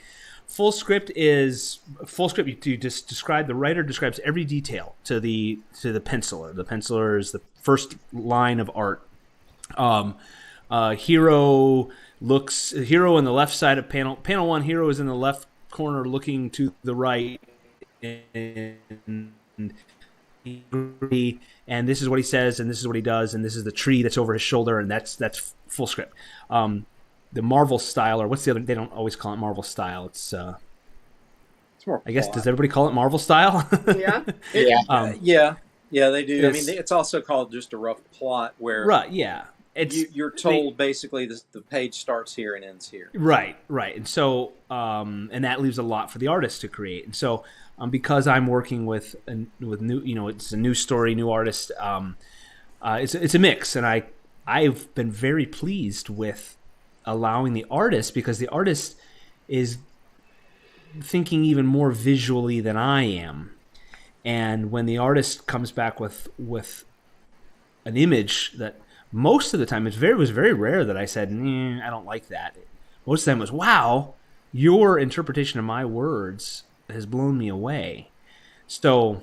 Full script. You just describe, the writer describes every detail to the penciler. The penciler is the first line of art. Hero in the left side of panel 1. Hero is in the left corner looking to the right, and this is what he says, and this is what he does, and this is the tree that's over his shoulder, and that's full script. The Marvel style, or what's the other? They don't always call it Marvel style. It's more. I guess, does everybody call it Marvel style? Yeah. Yeah, they do. I mean, it's also called just a rough plot where right. Yeah. You're told basically the page starts here and ends here. Right, and so and that leaves a lot for the artist to create. And so because I'm working with new, it's a new story, new artist. It's a mix, and I've been very pleased with allowing the artist, because the artist is thinking even more visually than I am. And when the artist comes back with an image that most of the time, it was very rare that I said, I don't like that. Most of the time was, wow, your interpretation of my words has blown me away. So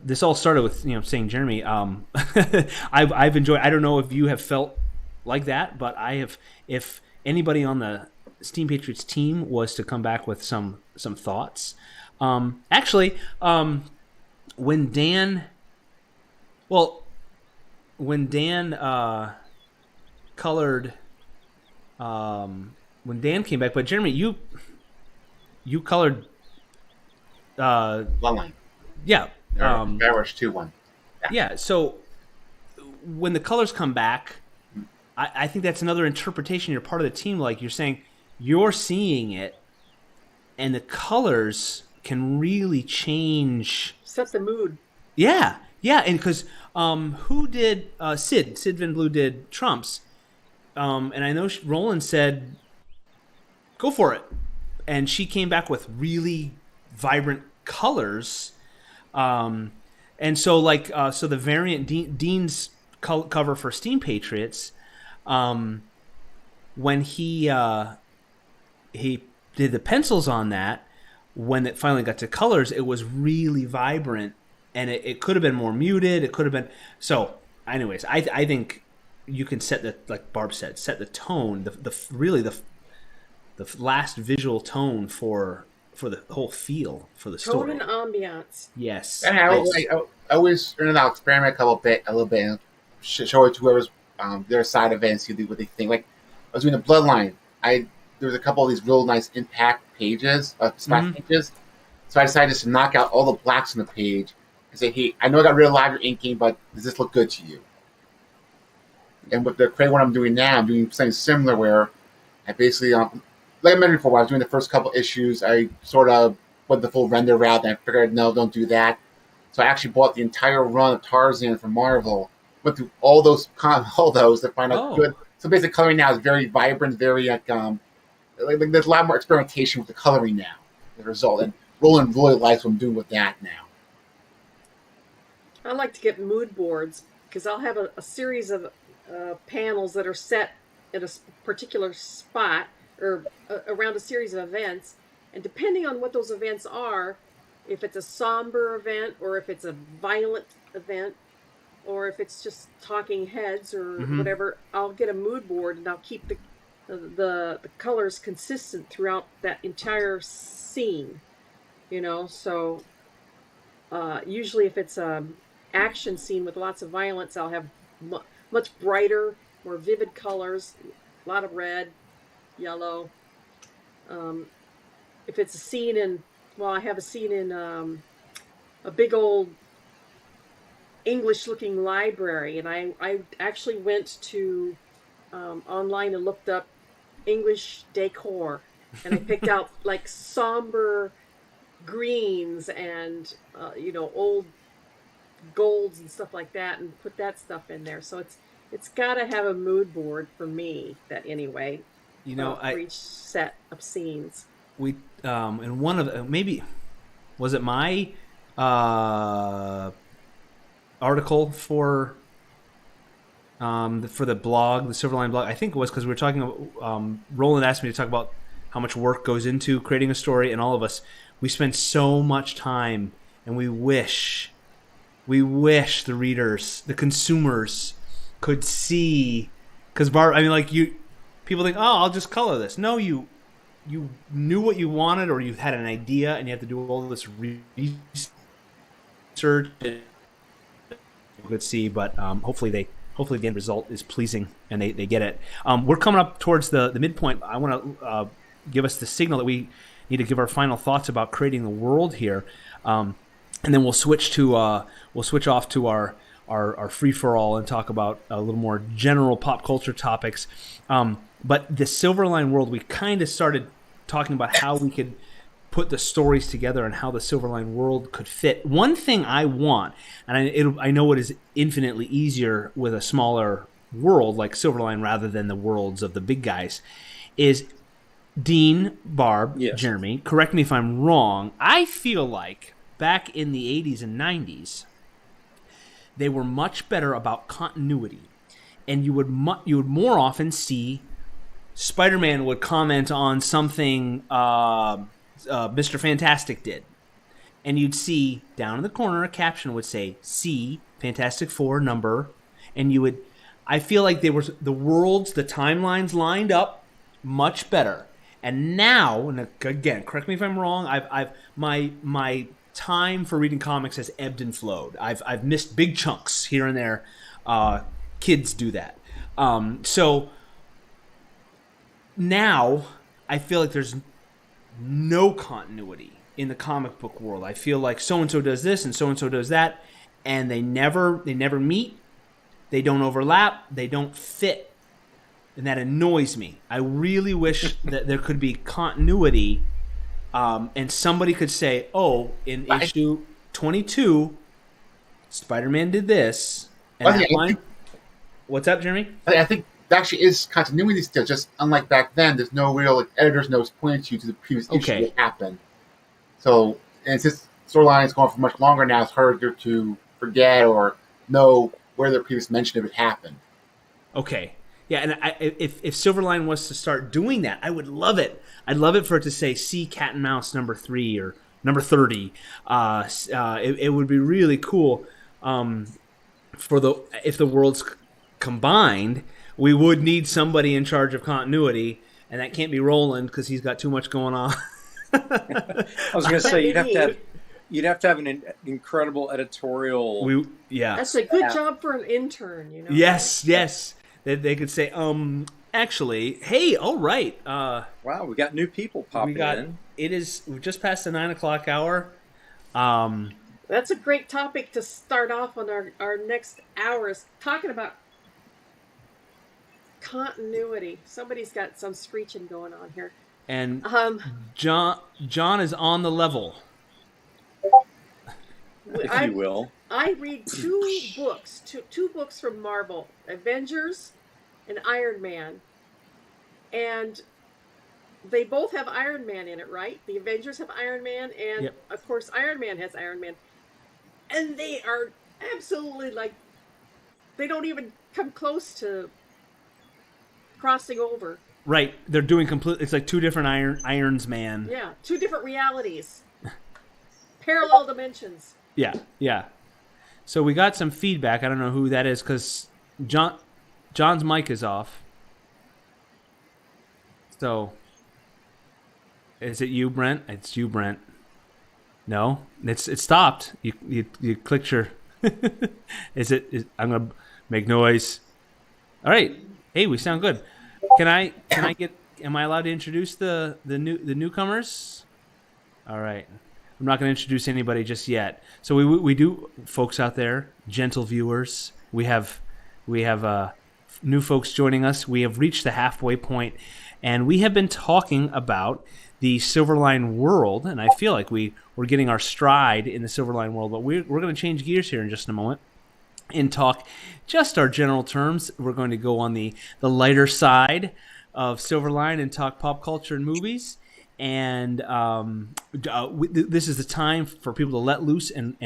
this all started with, saying, Jeremy, I've enjoyed, I don't know if you have felt like that, but I have. If anybody on the Steam Patriots team was to come back with some thoughts. Actually, when Dan colored, when Dan came back, but Jeremy, you colored Bloodline. Yeah. Firewatch 2-1. Yeah. So when the colors come back, I think that's another interpretation. You're part of the team. Like you're saying, you're seeing it, and the colors can really change. Set the mood. Yeah. And because who did Sid Van Blue did Trump's, and I know Roland said, "Go for it," and she came back with really vibrant colors, and so so the variant Dean's cover for Steam Patriots, when he did the pencils on that, when it finally got to colors, it was really vibrant. And it could have been more muted. It could have been. So, anyways, I think you can set the, like Barb said, set the tone, the last visual tone for the whole feel for the story. Tone and ambiance. Yes. And I always experiment a little bit, and show it to whoever's their side of it and see what they think. Like I was doing the Bloodline. There was a couple of these real nice impact pages, splash pages. So I decided just to knock out all the blacks on the page and say, hey, I know I got rid of a lot of your inking, but does this look good to you? And with the creative what I'm doing now, I'm doing something similar where I basically, like I mentioned before, when I was doing the first couple issues, I sort of went the full render route, and I figured, no, don't do that. So I actually bought the entire run of Tarzan from Marvel, went through all those to find out good. So basically, coloring now is very vibrant, very like there's a lot more experimentation with the coloring now. The result, and Roland really likes what I'm doing with that now. I like to get mood boards because I'll have a series of panels that are set at a particular spot or around a series of events, and depending on what those events are, if it's a somber event or if it's a violent event or if it's just talking heads or whatever, I'll get a mood board and I'll keep the colors consistent throughout that entire scene. So usually if it's a action scene with lots of violence, I'll have much brighter, more vivid colors, a lot of red, yellow. If it's a scene I have a scene in a big old English-looking library, and I actually went to online and looked up English decor, and I picked out like somber greens and old golds and stuff like that, and put that stuff in there. So it's got to have a mood board for me. That anyway, for each set of scenes. We in one of maybe was it my article for the blog, the Silverline blog. I think it was because we were talking about, Roland asked me to talk about how much work goes into creating a story, and all of us, we spend so much time, and we wish the readers, the consumers, could see, because people think, oh, I'll just color this. No, you knew what you wanted, or you had an idea, and you had to do all this research. You could see, but hopefully the end result is pleasing and they get it. We're coming up towards the midpoint. I want to give us the signal that we need to give our final thoughts about creating the world here, and then we'll switch off to our free for all and talk about a little more general pop culture topics. But the Silverline world, we kind of started talking about how we could put the stories together and how the Silverline world could fit. One thing I want, and I know it is infinitely easier with a smaller world like Silverline rather than the worlds of the big guys, is Dean, Barb, yes. Jeremy, correct me if I'm wrong, I feel like back in the 80s and 90s, they were much better about continuity. And you would more often see Spider-Man would comment on something Mr. Fantastic did. And you'd see down in the corner a caption would say, "See Fantastic Four number." And I feel like the worlds, the timelines lined up much better. And now, and again, correct me if I'm wrong, my time for reading comics has ebbed and flowed. I've missed big chunks here and there. Kids do that. So now I feel like there's no continuity in the comic book world. I feel like so-and-so does this and so-and-so does that, and they never meet, they don't overlap, they don't fit, and that annoys me. I really wish that there could be continuity, and somebody could say, oh, in issue 22, Spider-Man did this, and what's up, Jeremy? I think there actually is continuity still, just unlike back then, there's no real editor's notes pointing you to the previous issue that happened. So, and since storyline is going for much longer now, it's harder to forget or know where the previous mention of it happened. Okay. Yeah, and if Silverline was to start doing that, I would love it. I'd love it for it to say, see Cat and Mouse number 3 or number 30. It would be really cool if the worlds combined. We would need somebody in charge of continuity, and that can't be Roland because he's got too much going on. I was going to say you'd have to have an incredible editorial. That's a good job for an intern. Yes. They could say, actually, hey, all right. Wow, we got new people popping in. We've just passed the 9 o'clock hour. That's a great topic to start off on our next hour, is talking about continuity. Somebody's got some screeching going on here. And John is on the level. If you will. I read two books from Marvel, Avengers and Iron Man. And they both have Iron Man in it, right? The Avengers have Iron Man, and of course Iron Man has Iron Man. And they are absolutely they don't even come close to crossing over. Right, they're doing it's like two different Irons Man. Yeah, two different realities. Parallel dimensions. Yeah. So we got some feedback. I don't know who that is because John's mic is off. So, is it you, Brent? It's you, Brent. No, it stopped. You clicked your. I'm gonna make noise. All right. Hey, we sound good. Can I get? Am I allowed to introduce the newcomers? All right. I'm not going to introduce anybody just yet. So we do, folks out there, gentle viewers. We have new folks joining us. We have reached the halfway point, and we have been talking about the Silverline world. And I feel like we're getting our stride in the Silverline world, but we're going to change gears here in just a moment and talk just our general terms. We're going to go on the lighter side of Silverline and talk pop culture and movies. And this is the time for people to let loose and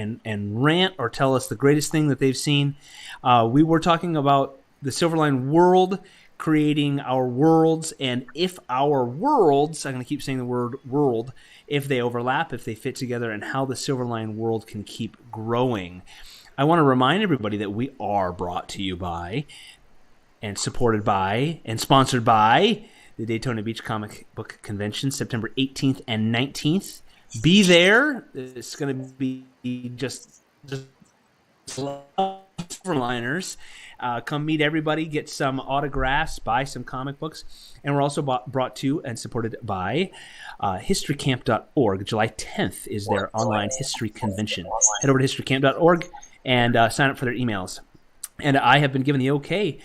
rant or tell us the greatest thing that they've seen. We were talking about the Silverline world, creating our worlds, and if our worlds, I'm going to keep saying the word world, if they overlap, if they fit together, and how the Silverline world can keep growing. I want to remind everybody that we are brought to you by and supported by and sponsored by the Daytona Beach Comic Book Convention, September 18th and 19th. Be there. It's going to be just Silverliners. Come meet everybody, get some autographs, buy some comic books. And we're also brought to and supported by historycamp.org. July 10th is their online history convention. Head over to historycamp.org and sign up for their emails. And I have been given the okay.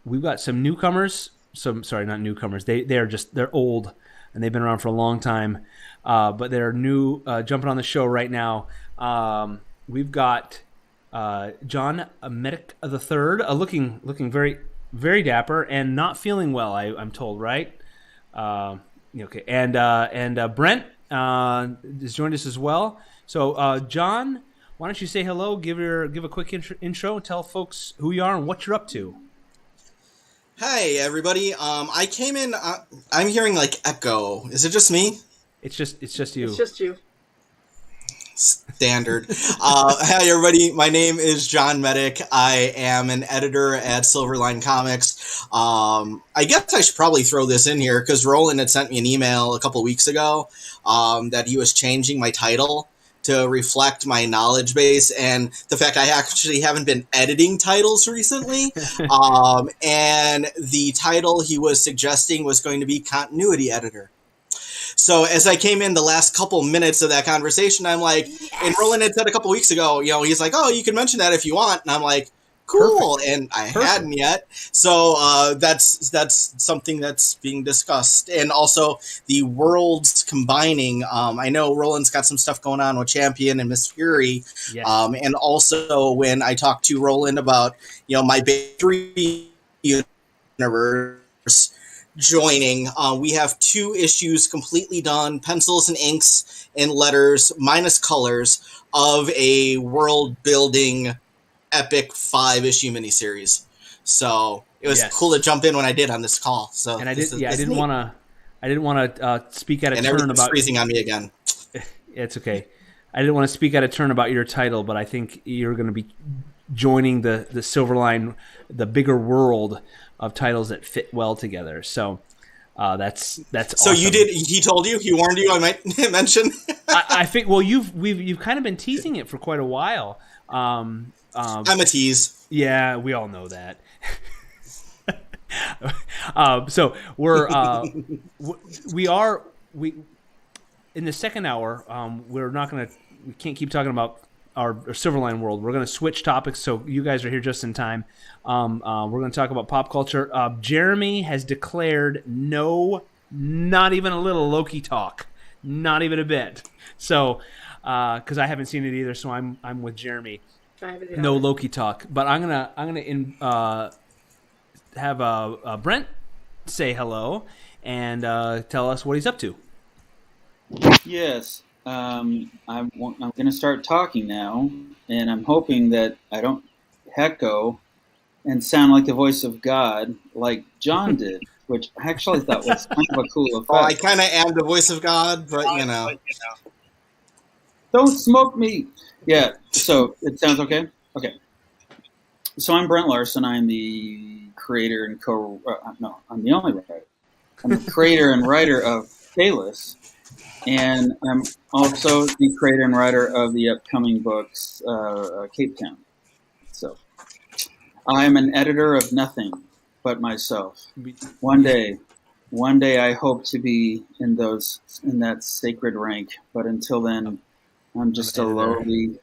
We've got some newcomers. Sorry, not newcomers. They're old and they've been around for a long time, but they're new, jumping on the show right now. We've got John Medic III, looking very, very dapper and not feeling well. I'm told, right? Okay, and Brent has joined us as well. So, John, why don't you say hello? Give a quick intro, and tell folks who you are and what you're up to. Hi, everybody. I came in. I'm hearing echo. Is it just me? It's just you. It's just you. Standard. Hi, everybody. My name is John Medic. I am an editor at Silverline Comics. I guess I should probably throw this in here because Roland had sent me an email a couple of weeks ago that he was changing my title to reflect my knowledge base and the fact I actually haven't been editing titles recently. And the title he was suggesting was going to be continuity editor. So as I came in the last couple minutes of that conversation, I'm like, yes. And Roland had said a couple weeks ago, he's like, oh, you can mention that if you want. And I'm like, cool. Perfect. And I hadn't yet. So that's something that's being discussed. And also the worlds combining. I know Roland's got some stuff going on with Champion and Miss Fury. Yes. And also when I talked to Roland about, my Bay universe joining, we have 2 issues completely done, pencils and inks and letters, minus colors, of a world building epic 5-issue miniseries. So it was cool to jump in when I did on this call. So and I didn't want to speak out of turn about freezing on me again. It's okay. I didn't want to speak out of turn about your title, but I think you're going to be joining the Silverline, the bigger world of titles that fit well together. So that's so awesome. You did. He told you. He warned you. I might mention. I think. Well, you've kind of been teasing it for quite a while. I'm a tease. Yeah, we all know that. So we're we in the second hour. We can't keep talking about our Silverline world. We're gonna switch topics, so you guys are here just in time. We're gonna talk about pop culture. Jeremy has declared no, not even a little Loki talk, not even a bit. So, because I haven't seen it either, so I'm with Jeremy. No Loki talk, but I'm gonna have Brent say hello and tell us what he's up to. Yes, I'm going to start talking now, and I'm hoping that I don't echo and sound like the voice of God like John did, which I actually thought was kind of a cool effect. Well, I kind of am the voice of God, but you know. Don't smoke me. Yeah, so it sounds okay? Okay. So I'm Brent Larson. I'm the creator and I'm the only writer. I'm the creator and writer of Payless, and I'm also the creator and writer of the upcoming books, Cape Town. So I'm an editor of nothing but myself. One day I hope to be in that sacred rank, but until then, I'm just a lowly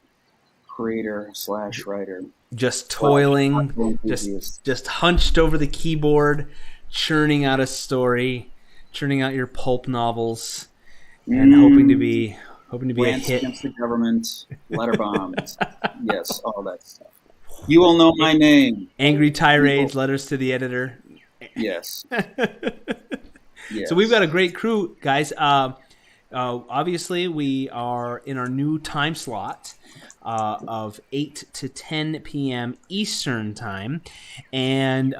creator/writer. Just toiling, just hunched over the keyboard, churning out a story, churning out your pulp novels, and hoping to be a hit. Against the government, letter bombs, yes, all that stuff. You will know my name. Angry tirades, letters to the editor. Yes. Yes. So we've got a great crew, guys. Obviously, we are in our new time slot of 8 to 10 p.m. Eastern time, and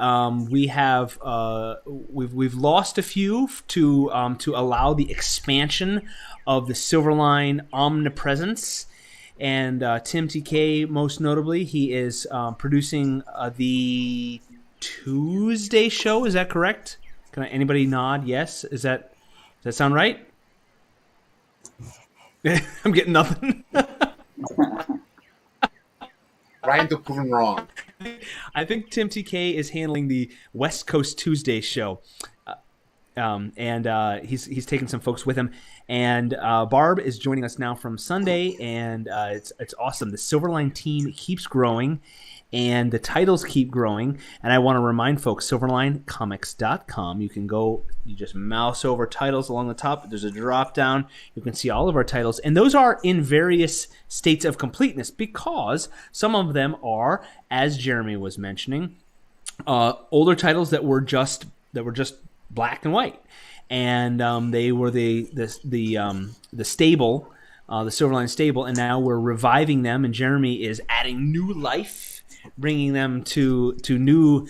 we've lost a few to allow the expansion of the Silverline omnipresence. And Tim TK, most notably, he is producing the Tuesday show. Is that correct? Can anybody nod? Yes. Does that sound right? I'm getting nothing. Right into proven wrong. I think Tim TK is handling the West Coast Tuesday show, and he's taking some folks with him. And Barb is joining us now from Sunday, and it's awesome. The Silverline team keeps growing, and the titles keep growing. And I want to remind folks, silverlinecomics.com. You can go, you just mouse over titles along the top. There's a drop down. You can see all of our titles, and those are in various states of completeness because some of them are, as Jeremy was mentioning, older titles that were just black and white, and they were the stable, the Silverline stable, and now we're reviving them, and Jeremy is adding new life, bringing them to new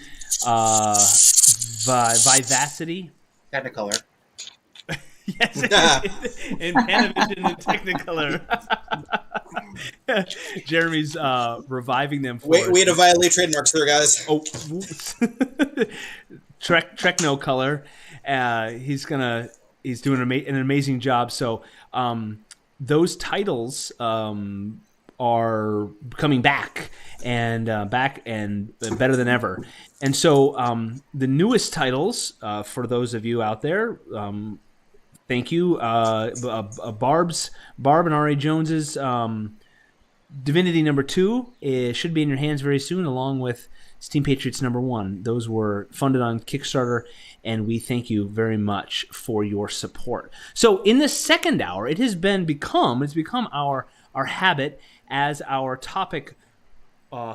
vivacity. Technicolor. Yes, in Panavision and Technicolor. Jeremy's reviving them for Way to violate trademarks there, guys. Oh, Trekno color. He's doing an amazing job. So those titles are coming back and better than ever. And so the newest titles for those of you out there. Thank you. Barb and R.A. Jones's Divinity #2 should be in your hands very soon, along with Steam Patriots #1. Those were funded on Kickstarter, and we thank you very much for your support. So in the second hour, it's become our habit as our topic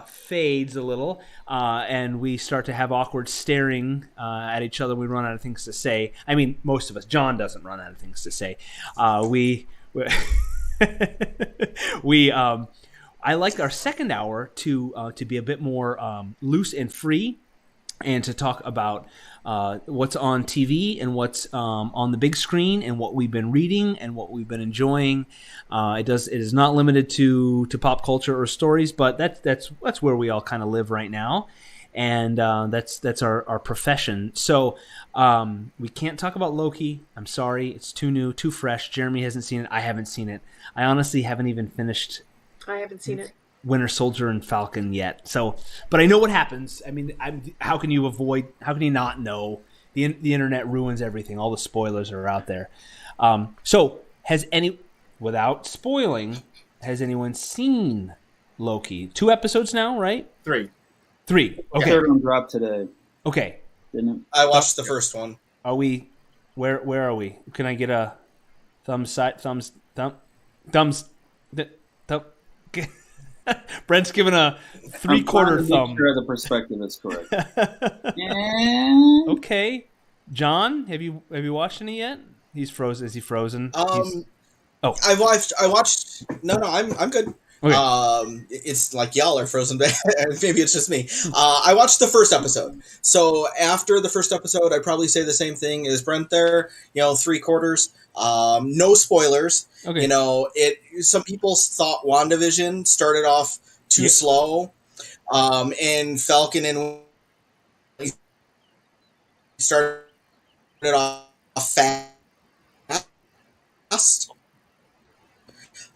fades a little, and we start to have awkward staring at each other. We run out of things to say. I mean, most of us. John doesn't run out of things to say. I like our second hour to be a bit more loose and free, and to talk about what's on TV and what's on the big screen and what we've been reading and what we've been enjoying. It is not limited to pop culture or stories, but that's where we all kind of live right now, and that's our profession. So we can't talk about Loki. I'm sorry, it's too new, too fresh. Jeremy hasn't seen it. I haven't seen it. I honestly haven't even finished. I haven't seen it. Winter Soldier and Falcon yet. So, but I know what happens. I mean, how can you not know? the internet ruins everything. All the spoilers are out there. So without spoiling, has anyone seen Loki? 2 episodes now, right? 3. 3. Okay. Third one dropped today, Okay. didn't it? I watched the first one. Are we? Where are we? Can I get a thumbs? Brent's giving a 3/4 I'm trying to thumb. Make sure the perspective is correct. Okay, John, have you watched any yet? He's frozen. Is he frozen? I watched. No, I'm good. Okay. It's like y'all are frozen. Maybe it's just me. I watched the first episode. So after the first episode, I'd probably say the same thing as Brent there. 3/4. No spoilers. Okay. Some people thought WandaVision started off too slow, and Falcon and started off fast.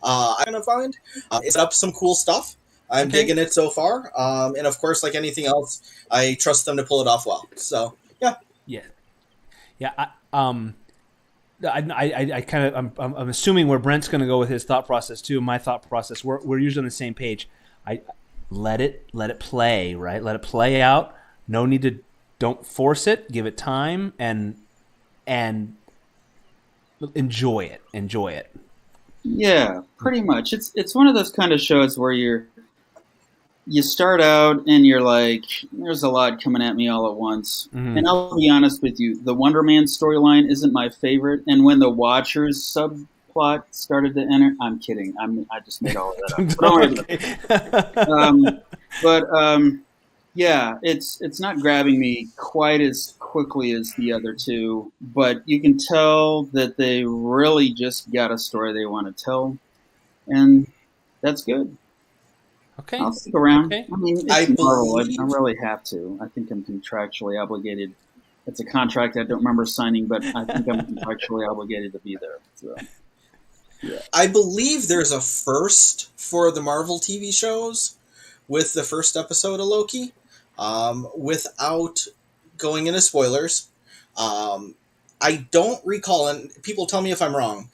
I'm gonna find it's up some cool stuff. I'm digging it so far, and of course, like anything else, I trust them to pull it off well. So yeah. I kind of I'm assuming where Brent's going to go with his thought process too. My thought process, we're usually on the same page. I let it play, right? Let it play out. No need to, don't force it. Give it time and enjoy it. Enjoy it. Yeah, pretty much. It's one of those kind of shows where you start out and you're like, there's a lot coming at me all at once. Mm-hmm. And I'll be honest with you, the Wonder Man storyline isn't my favorite. And when the Watchers subplot started to enter, I'm kidding. I just made all of that up. Yeah, it's not grabbing me quite as quickly as the other two, but you can tell that they really just got a story they want to tell, and that's good. Okay, I'll stick around. Okay. I mean, it's Marvel. I really have to. I think I'm contractually obligated. It's a contract I don't remember signing, but I think I'm contractually obligated to be there. So, yeah. I believe there's a first for the Marvel TV shows with the first episode of Loki. Without going into spoilers, I don't recall, and people tell me if I'm wrong,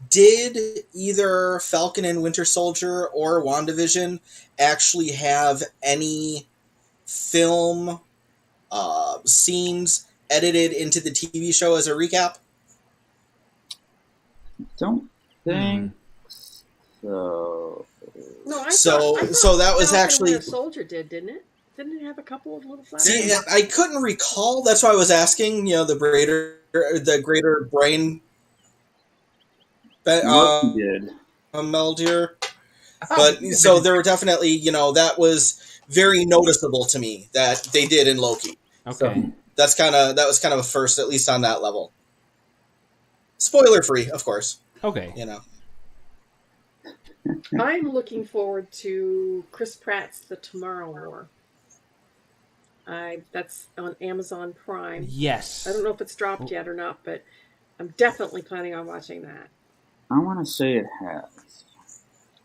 did either Falcon and Winter Soldier or WandaVision actually have any film scenes edited into the TV show as a recap? Don't think so. No, I So that was Falcon and actually. Winter Soldier didn't it? Didn't it have a couple of little flashes? See, I couldn't recall. That's why I was asking. The greater brain. Did. Meld here, but so there were definitely, that was very noticeable to me that they did in Loki. Okay, so that was kind of a first, at least on that level. Spoiler free, of course. Okay, I'm looking forward to Chris Pratt's The Tomorrow War. That's on Amazon Prime. Yes. I don't know if it's dropped yet or not, but I'm definitely planning on watching that. I want to say it has.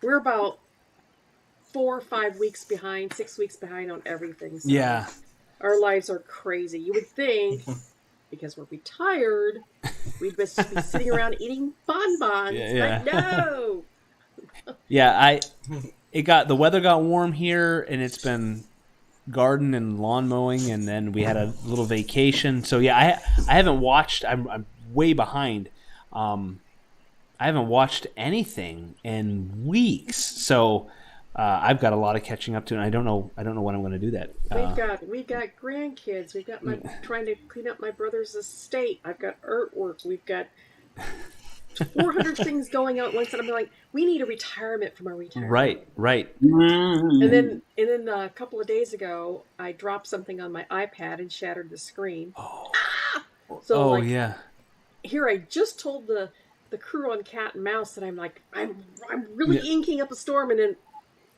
We're about 4 or 5 weeks behind, 6 weeks behind on everything. So Yeah. Our lives are crazy. You would think, because we're retired, we'd be sitting around eating bonbons. Yeah. But no! Yeah, the weather got warm here, and it's been garden and lawn mowing, and then we had a little vacation. So yeah, I haven't watched. I'm way behind. I haven't watched anything in weeks, so I've got a lot of catching up to, and I don't know when I'm going to do that. We've got grandkids. We've got trying to clean up my brother's estate. I've got artwork. We've got 400 things going on at once, and I'm like, we need a retirement from our retirement. Right. And then a couple of days ago, I dropped something on my iPad and shattered the screen. So yeah. Here I just told the crew on Cat and Mouse that I'm really inking up a storm, and then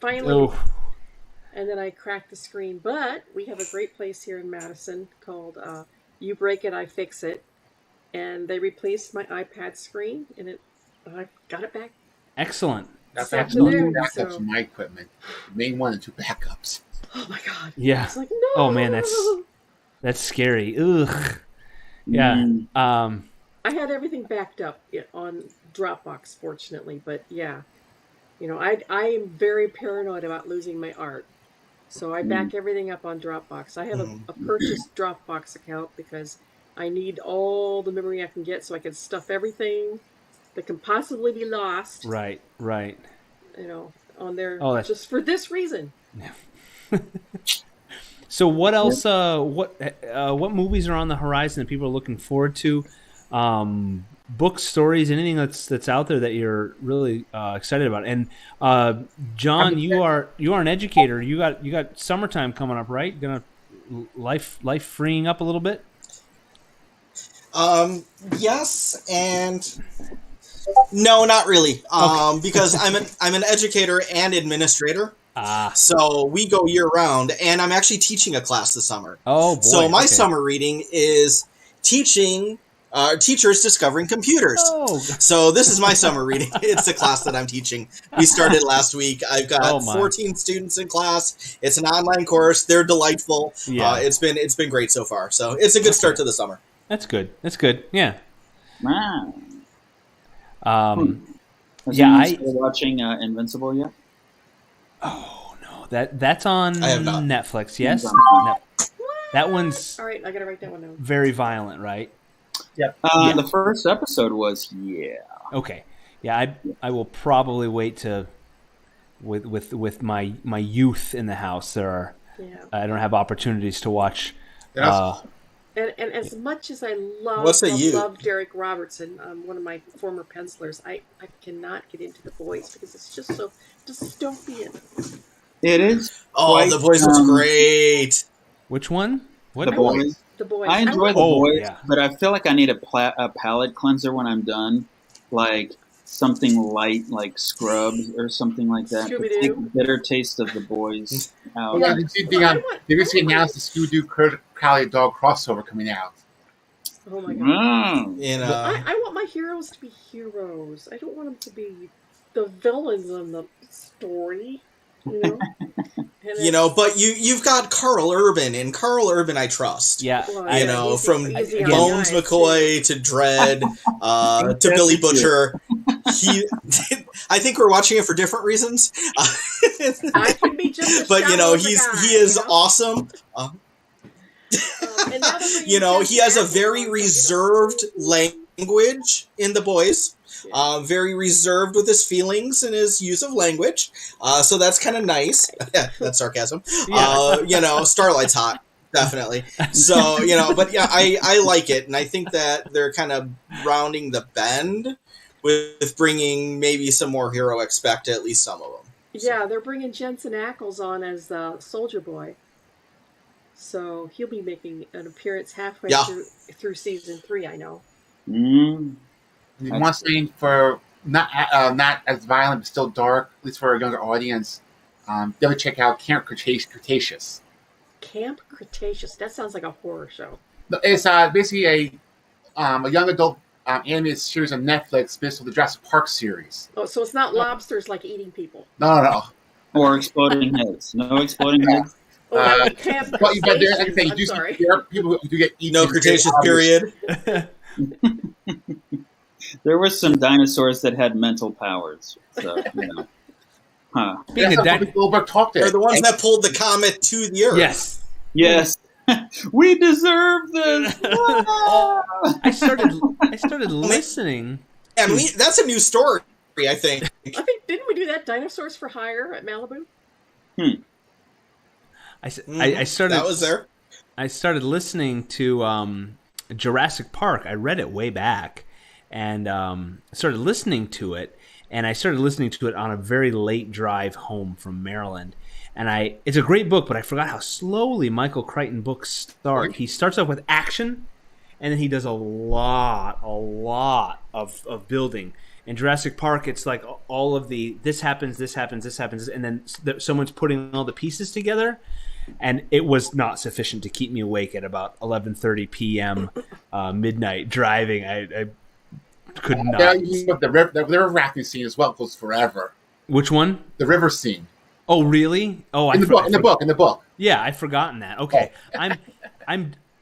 finally, and then I cracked the screen. But we have a great place here in Madison called You Break It, I Fix It. And they replaced my iPad screen, and I got it back. Excellent. That's afternoon, backups so- in my equipment. Main 1 and 2 backups. Oh my god. Yeah. It's like, no. Oh man, that's scary. Ugh. Yeah. I had everything backed up on Dropbox, fortunately, but yeah, I am very paranoid about losing my art. So I back everything up on Dropbox. I have a purchased Dropbox account because I need all the memory I can get so I can stuff everything that can possibly be lost. Right. On there Oh, just for this reason. So what else? What movies are on the horizon that people are looking forward to? Books, stories, anything that's out there that you're really excited about. And John, you are an educator. You got summertime coming up, right? Gonna life freeing up a little bit. Yes, and no, not really. Because I'm an educator and administrator. So we go year round, and I'm actually teaching a class this summer. Oh boy! So my summer reading is teaching teachers discovering computers. Oh. So this is my summer reading. It's the class that I'm teaching. We started last week. I've got 14 students in class. It's an online course. They're delightful. Yeah. It's been great so far. So it's a good start to the summer. That's good. Yeah. Wow. Has Yeah, anyone started watching Invincible yet? Oh no, that's on I have not. Netflix. Yes, that one's All right, I gotta write that one down. very violent, right? Yep. The first episode was Okay. Yeah, I will probably wait to with my youth in the house. I don't have opportunities to watch. And as much as I love Derek Robertson, one of my former pencilers, I cannot get into The Boys because it's just so dystopian. It is. Oh, The Boys was great. Which one? What? The Boys. The Boys. I enjoy The Boys, yeah. but I feel like I need a palate cleanser when I'm done, like something light, like Scrubs or something like that. To take the bitter taste of The Boys out. Yeah, did you see now the Scooby-Doo Crowley Dog crossover coming out? Oh my god! Mm. I want my heroes to be heroes. I don't want them to be the villains in the story. But you've got Carl Urban, and Carl Urban I trust. Yeah. From Bones McCoy to Dredd to Billy Butcher. I think we're watching it for different reasons. I can be just but he is awesome. He has a very reserved language in The Boys. Very reserved with his feelings and his use of language. So that's kind of nice. That's sarcasm. Starlight's hot. Definitely. So, but yeah, I like it. And I think that they're kind of rounding the bend with bringing maybe some more heroics back to at least some of them. Yeah, they're bringing Jensen Ackles on as the Soldier Boy. So he'll be making an appearance halfway through season 3, I know. One thing for not as violent but still dark, at least for a younger audience, definitely check out Camp Cretaceous. Camp Cretaceous. That sounds like a horror show. It's basically a young adult animated series on Netflix based on the Jurassic Park series. Oh, so it's not lobsters like eating people. No. Or exploding heads. No exploding heads. Camp but there, like I say, there are people who do get eaten. No Cretaceous period. There were some dinosaurs that had mental powers. So, Being Goldberg talked They're the ones that pulled the comet to the Earth. Yes. We deserve this. I started listening. And that's a new story, I think. Didn't we do that Dinosaurs for Hire at Malibu? I started. That was there. I started listening to Jurassic Park. I read it way back, and started listening to it. And I started listening to it on a very late drive home from Maryland. And it's a great book, but I forgot how slowly Michael Crichton books start. He starts off with action, and then he does a lot of building. In Jurassic Park, it's like all of the this happens, and then someone's putting all the pieces together. And it was not sufficient to keep me awake at about 11:30 p.m. Midnight driving. I could not. The river rafting scene as well goes forever. Which one? The river scene. Oh, really? Oh, in the book. Yeah, I've forgotten that. Okay,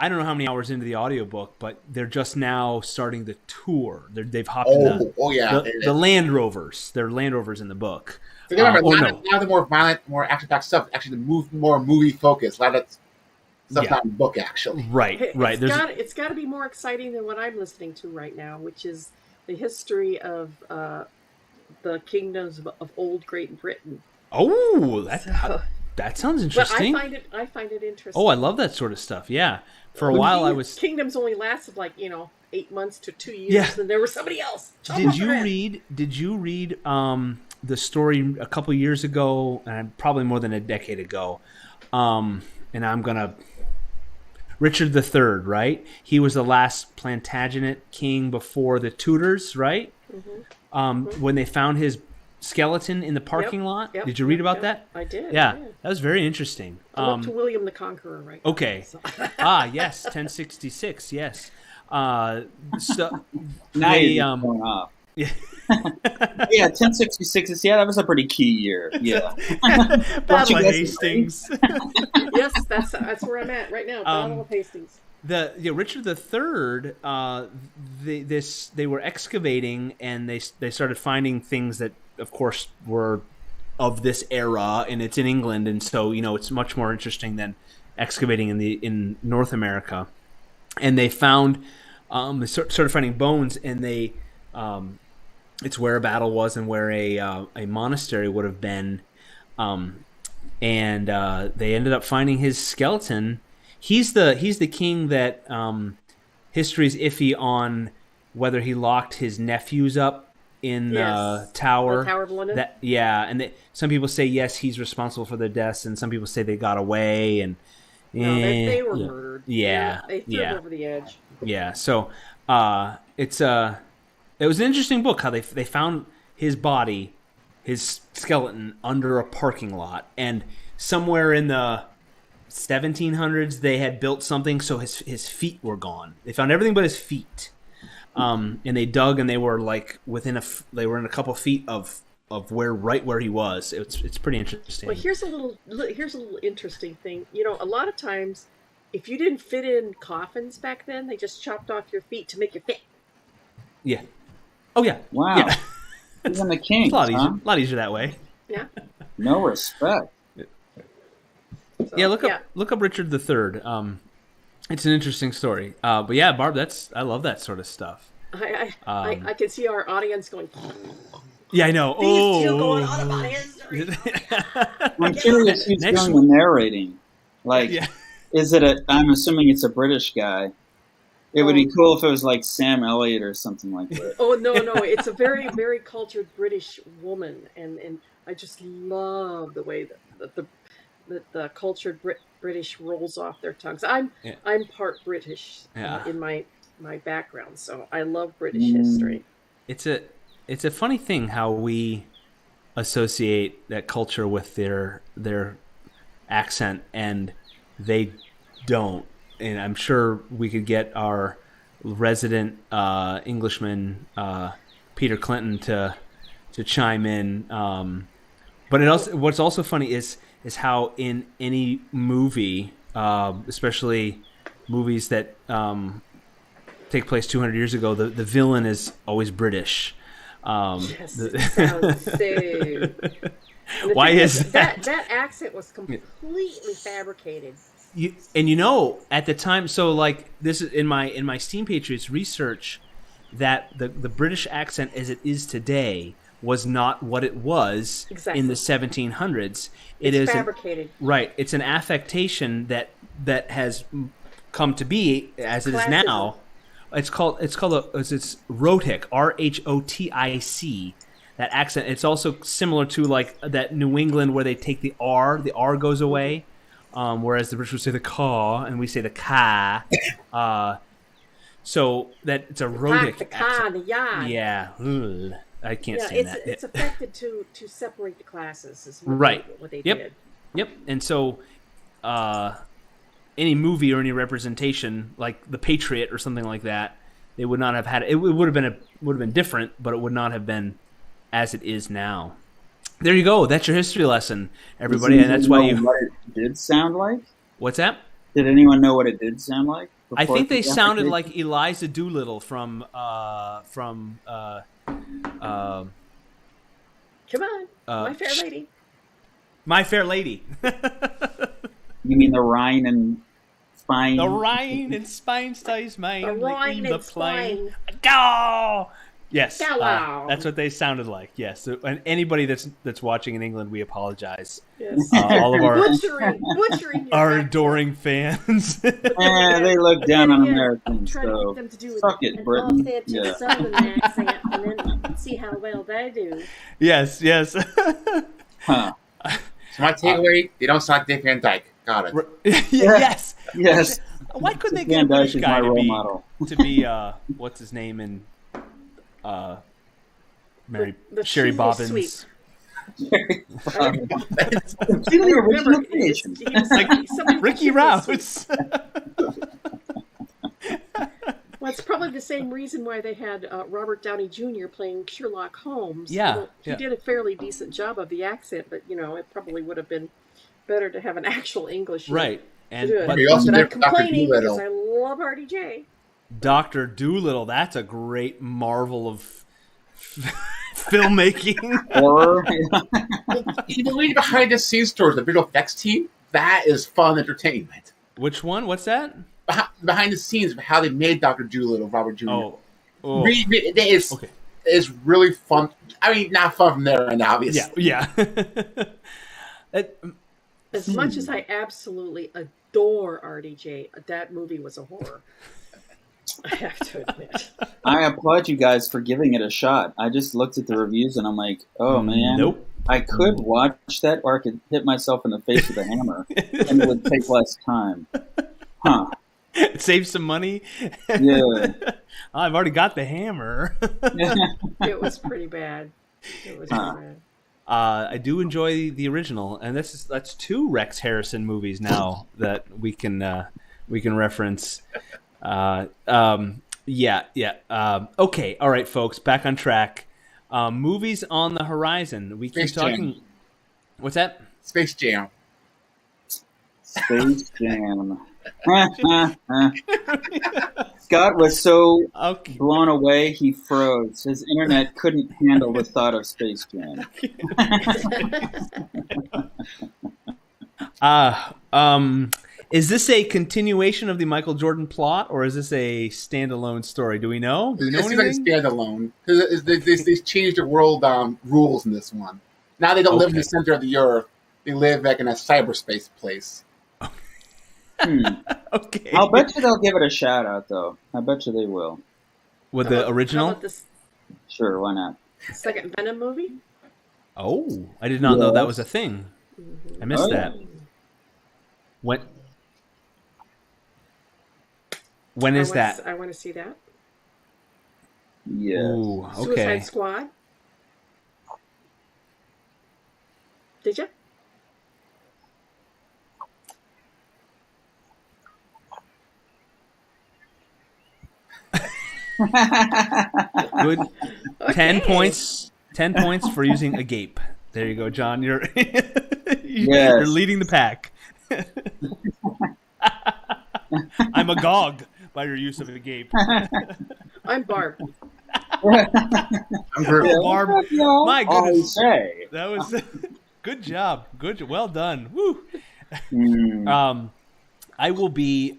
I don't know how many hours into the audiobook, but they're just now starting the tour. They've hopped in the Land Rovers. They're Land Rovers in the book. So remember, a lot of the more violent, more action-packed stuff actually more movie focused. A lot of stuff not in the book actually. Right. It's got to be more exciting than what I'm listening to right now, which is the history of the kingdoms of old Great Britain. Oh, that sounds interesting. But I find it interesting. Oh, I love that sort of stuff. Yeah. For a while, I was kingdoms only lasted 8 months to 2 years, and there was somebody else. Did you read the story a couple years ago, and probably more than a decade ago? And I'm gonna Richard III, right? He was the last Plantagenet king before the Tudors, right? Mm-hmm. When they found his skeleton in the parking lot. Did you read about that? I did. Yeah, that was very interesting. I'm up to William the Conqueror right now. Okay. So. Yes, 1066. Yes. So now you're going off. Yeah. Yeah, 1066. Yeah, that was a pretty key year. Yeah. Battle of Hastings. Yes, that's where I'm at right now. Battle of Hastings. Richard III, they were excavating and they started finding things that, of course, were of this era, and it's in England, and so it's much more interesting than excavating in North America. And they found they started finding bones, and they it's where a battle was and where a monastery would have been, and they ended up finding his skeleton. He's the king that history's iffy on whether he locked his nephews up in the Tower. The Tower of London? And some people say yes, he's responsible for their deaths, and some people say they got away. And no, they were murdered. Yeah, they threw him over the edge. Yeah, so it was an interesting book how they found his body, his skeleton, under a parking lot, and somewhere in the 1700s they had built something so his feet were gone. They found everything but his feet, and they dug, and they were they were in a couple feet of where he was. It's pretty interesting. Well, here's a little interesting thing. A lot of times, if you didn't fit in coffins back then, they just chopped off your feet to make you fit. Yeah. Oh yeah. Wow. Yeah. Even the king. It's a lot easier that way. Yeah. No respect. So, yeah, look up Richard III. It's an interesting story. But yeah, Barb, I love that sort of stuff. I can see our audience going. Yeah, I know. These two going on about history. I'm curious who's doing the narrating. Is it I'm assuming it's a British guy. It would be cool if it was like Sam Elliott or something like that. Oh no, it's a very, very cultured British woman, and I just love the way that the cultured British rolls off their tongues. I'm part British in my background, so I love British history. It's a funny thing how we associate that culture with their accent, and they don't. And I'm sure we could get our resident Englishman Peter Clinton to chime in. But what's also funny is how in any movie, especially movies that take place 200 years ago, the villain is always British. Yes, it sounds so. Why is that? That accent was completely fabricated. At the time, so like this is in my Steam Patriots research, that the British accent as it is today was not what it was in the 1700s. It's fabricated. Right. It's an affectation that has come to be as it is now. It's rhotic, RHOTIC. That accent. It's also similar to like that New England where they take the R. The R goes away. Whereas the British would say the caw, and we say the ka. So that it's a rhotic the accent. The ya. Yeah. Ugh. I can't stand that. It's affected to separate the classes. Is what they did. Yep. And so any movie or any representation, like The Patriot or something like that, they would not have had it. It would have been different, but it would not have been as it is now. There you go. That's your history lesson, everybody, and that's why you. What it did sound like? What's that? Did anyone know what it did sound like? I before think they the sounded application? like Eliza Doolittle from Come on, My Fair Lady. My Fair Lady. You mean the Rhine and Spine? The Rhine and Spine stays mine. The Rhine and plane. Spine. Go! Yes, Go! that's what they sounded like. Yes, so, and anybody that's watching in England, we apologize. Yes. All of our butchering our your adoring fans. They look down on Yeah, Americans, try to so get them to do suck it, an Britain. authentic Yeah. Southern accent, and then see how well they do. yes. Huh. So my takeaway: they don't sound like Dick Van Dyke. Got it. Yes. Yes. Why couldn't they Dick get a Van Dyke British is guy my to role be model. what's his name in Mary The Sherry cheesy Bobbins? sweet. Completely original creation. Somebody Ricky cheesy Rouse. sweet. Well, it's probably the same reason why they had Robert Downey Jr. playing Sherlock Holmes. Yeah, Well, he yeah. did a fairly decent job of the accent, but it probably would have been better to have an actual English Right. to And do it. but He also But I'm did Dr. complaining because Dolittle. I love RDJ. Dr. Doolittle, that's a great marvel of filmmaking. Horror. If you believe behind the scenes stories, the visual effects team, that is fun entertainment. Which one? What's that? Behind the scenes of how they made Dr. Dolittle, Robert Jr. Oh. It's really fun. I mean, not fun from there end, obviously. Yeah. As much as I absolutely adore RDJ, that movie was a horror. I have to admit. I applaud you guys for giving it a shot. I just looked at the reviews and I'm like, oh man, Nope. I could watch that, or I could hit myself in the face with a hammer, and it would take less time. Huh? Save some money. Yeah. I've already got the hammer. It was pretty bad. It was pretty bad. I do enjoy the original, and that's 2 Rex Harrison movies now that we can reference. Okay, all right, folks, back on track. Movies on the horizon. We keep Space Jam. talking. What's that? Space Jam. Space Jam. Scott was so blown away he froze. His internet couldn't handle the thought of Space Jam. Is this a continuation of the Michael Jordan plot, or is this a standalone story? Do we know? Do we know It seems like anything? a standalone. They changed the world rules in this one. Now they don't live in the center of the earth. They live like in a cyberspace place. Okay. I'll bet you they'll give it a shout out, though. I bet you they will. With the How original? about this Sure, why not? second Venom movie? Oh, I did not know that was a thing. I missed Oh, yeah. that. When is that? I want to see that. Yes. Ooh, okay. Suicide Squad. Did you? Good. Okay. 10 points. 10 points for using a gape. There you go, John. You're you're leading the pack. I'm agog by your use of a gape. I'm Barb. I'm Groot. Oh, Barb. My goodness. Say. That was good job. Well done. Woo. I will be, and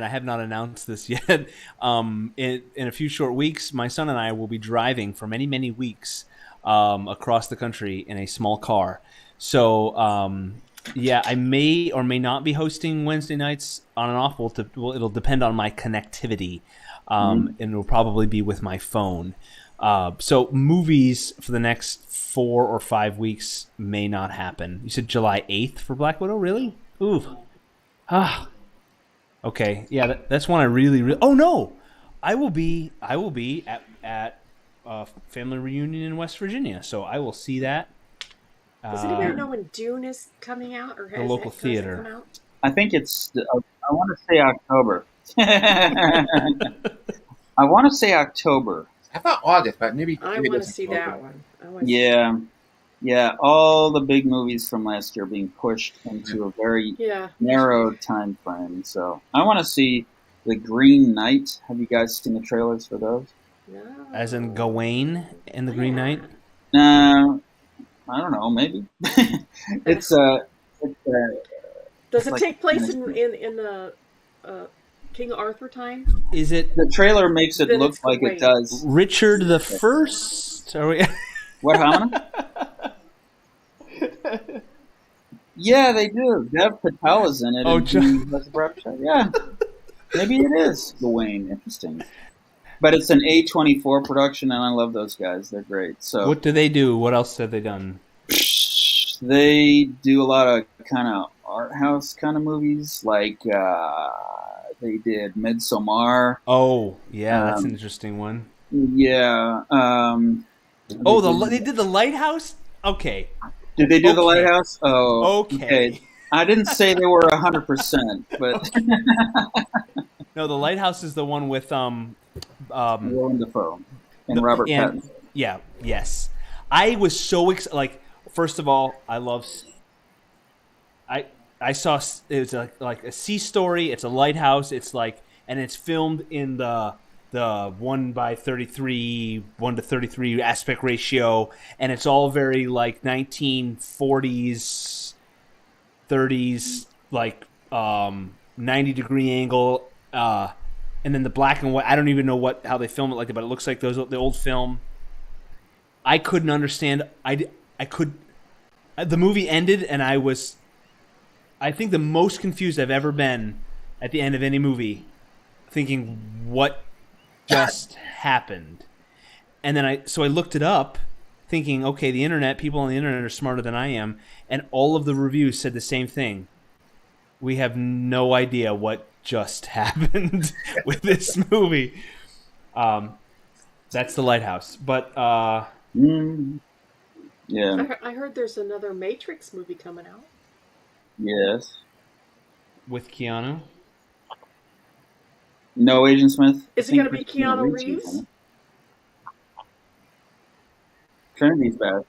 I have not announced this yet. In a few short weeks, my son and I will be driving for many, many weeks across the country in a small car. So, I may or may not be hosting Wednesday nights on and off. It'll depend on my connectivity, and it'll probably be with my phone. So, movies for the next 4 or 5 weeks may not happen. You said July 8th for Black Widow, really? Ooh. Okay. Yeah, that's one I really. Oh no, I will be at a family reunion in West Virginia, so I will see that. Does anybody know when Dune is coming out, or has The local has it theater. come out? I think it's. I want to say October. I want to say October. I thought August, but maybe. I maybe want to that's see October. that one. Yeah. Yeah, all the big movies from last year being pushed into a very Yeah. narrow time frame. So I want to see the Green Knight. Have you guys seen the trailers for those? No. As in Gawain in the Green Knight. No, I don't know. Maybe it's Does it like take place in fantasy. in the King Arthur time? Is it The trailer makes it Then look it's like it Gawain. does. Richard the First? Are we? What, Hamana? Yeah, they do. Dev Patel is in it. Oh, And he has a rap show. Yeah, maybe it is Gawain. Interesting. But it's an A24 production, and I love those guys. They're great. So What do they do? What else have they done? they do a lot of kind of art house kind of movies, like they did Midsommar. Oh, yeah, that's an Um, interesting one. Yeah. Oh, they did the Lighthouse. Okay. Did they do the Okay. Lighthouse? Oh, Okay. I didn't say they were 100%, but No, the Lighthouse is the one with Willem Dafoe and Robert Pattinson. Yeah, yes. I was so excited. Like, first of all, I saw it was like a sea story. It's a lighthouse. It's like, and it's filmed in the 1:33 aspect ratio, and it's all very like 1940s, 30s, like 90-degree angle. And then the black and white. I don't even know how they film it like that, but it looks like the old film. I couldn't understand. I could. The movie ended, and I think the most confused I've ever been at the end of any movie, thinking what just happened. And then I looked it up, thinking, okay, people on the internet are smarter than I am, and all of the reviews said the same thing. We have no idea what just happened with this movie. That's the Lighthouse. But yeah, I heard there's another Matrix movie coming out. yes. with Keanu. No, Agent Smith. Is it going to be Keanu Reeves? Trinity's bad.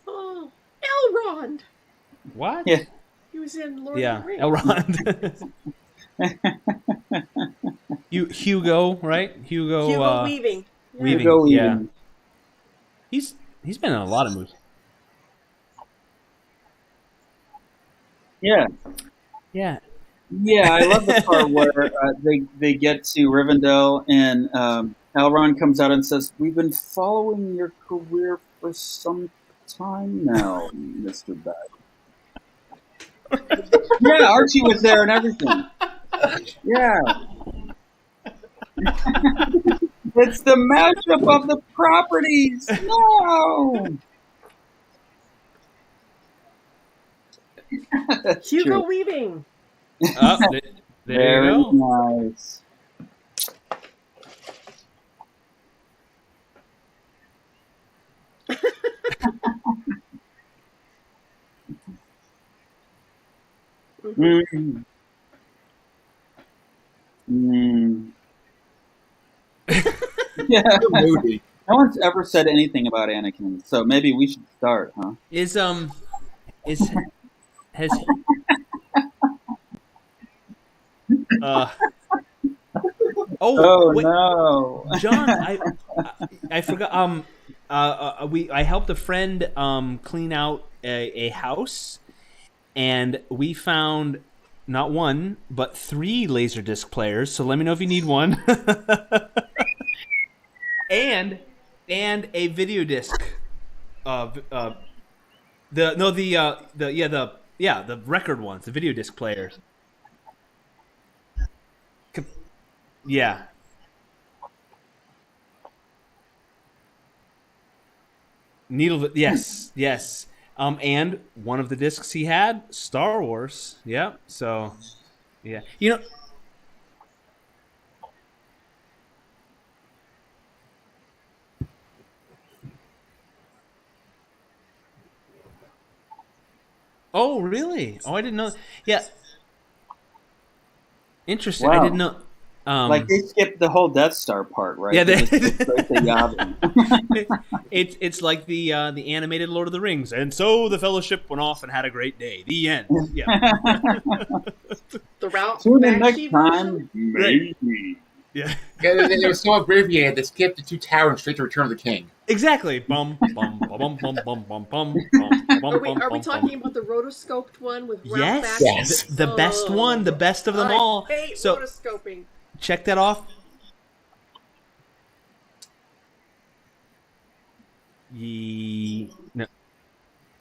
Oh, Elrond. What? Yeah. He was in Lord Yeah, of the Rings. Elrond. Hugo, right? Hugo Weaving. Yeah. Weaving. Hugo Yeah. Weaving. He's been in a lot of movies. Yeah. Yeah. Yeah, I love the part where they get to Rivendell and Elrond comes out and says, "We've been following your career for some time now, Mr. Bag." Yeah, Archie was there and everything. Yeah. It's the mashup of the properties. No. That's Hugo true. Weaving. Oh, there you go. Nice. Mm. Mm. Yeah. Moody. No one's ever said anything about Anakin, so maybe we should start, huh? Has Oh wait, no, John, I forgot. I helped a friend clean out a house, and we found not one but 3 Laserdisc players. So let me know if you need one, and a video disc. The record ones, the video disc players. Yeah. Needle. Yes. Yes. And one of the discs he had, Star Wars. Yeah. So, yeah. You know. Oh, really? Oh, I didn't know. Yeah. Interesting. Wow. I didn't know. Like they skipped the whole Death Star part, right? Yeah, They just went straight to Yavin. it's like the animated Lord of the Rings, and so the Fellowship went off and had a great day. The end. Yeah. The Ralph Tune in Bakshi next time, version? maybe. Yeah. Yeah, they were so abbreviated, they skipped the two towers and straight to Return of the King. Exactly. Bum bum bum bum bum bum bum. Are we talking about the rotoscoped one with Ralph Yes, Bakshi? Yes. the best one, the best of them all. I hate So rotoscoping. check that off.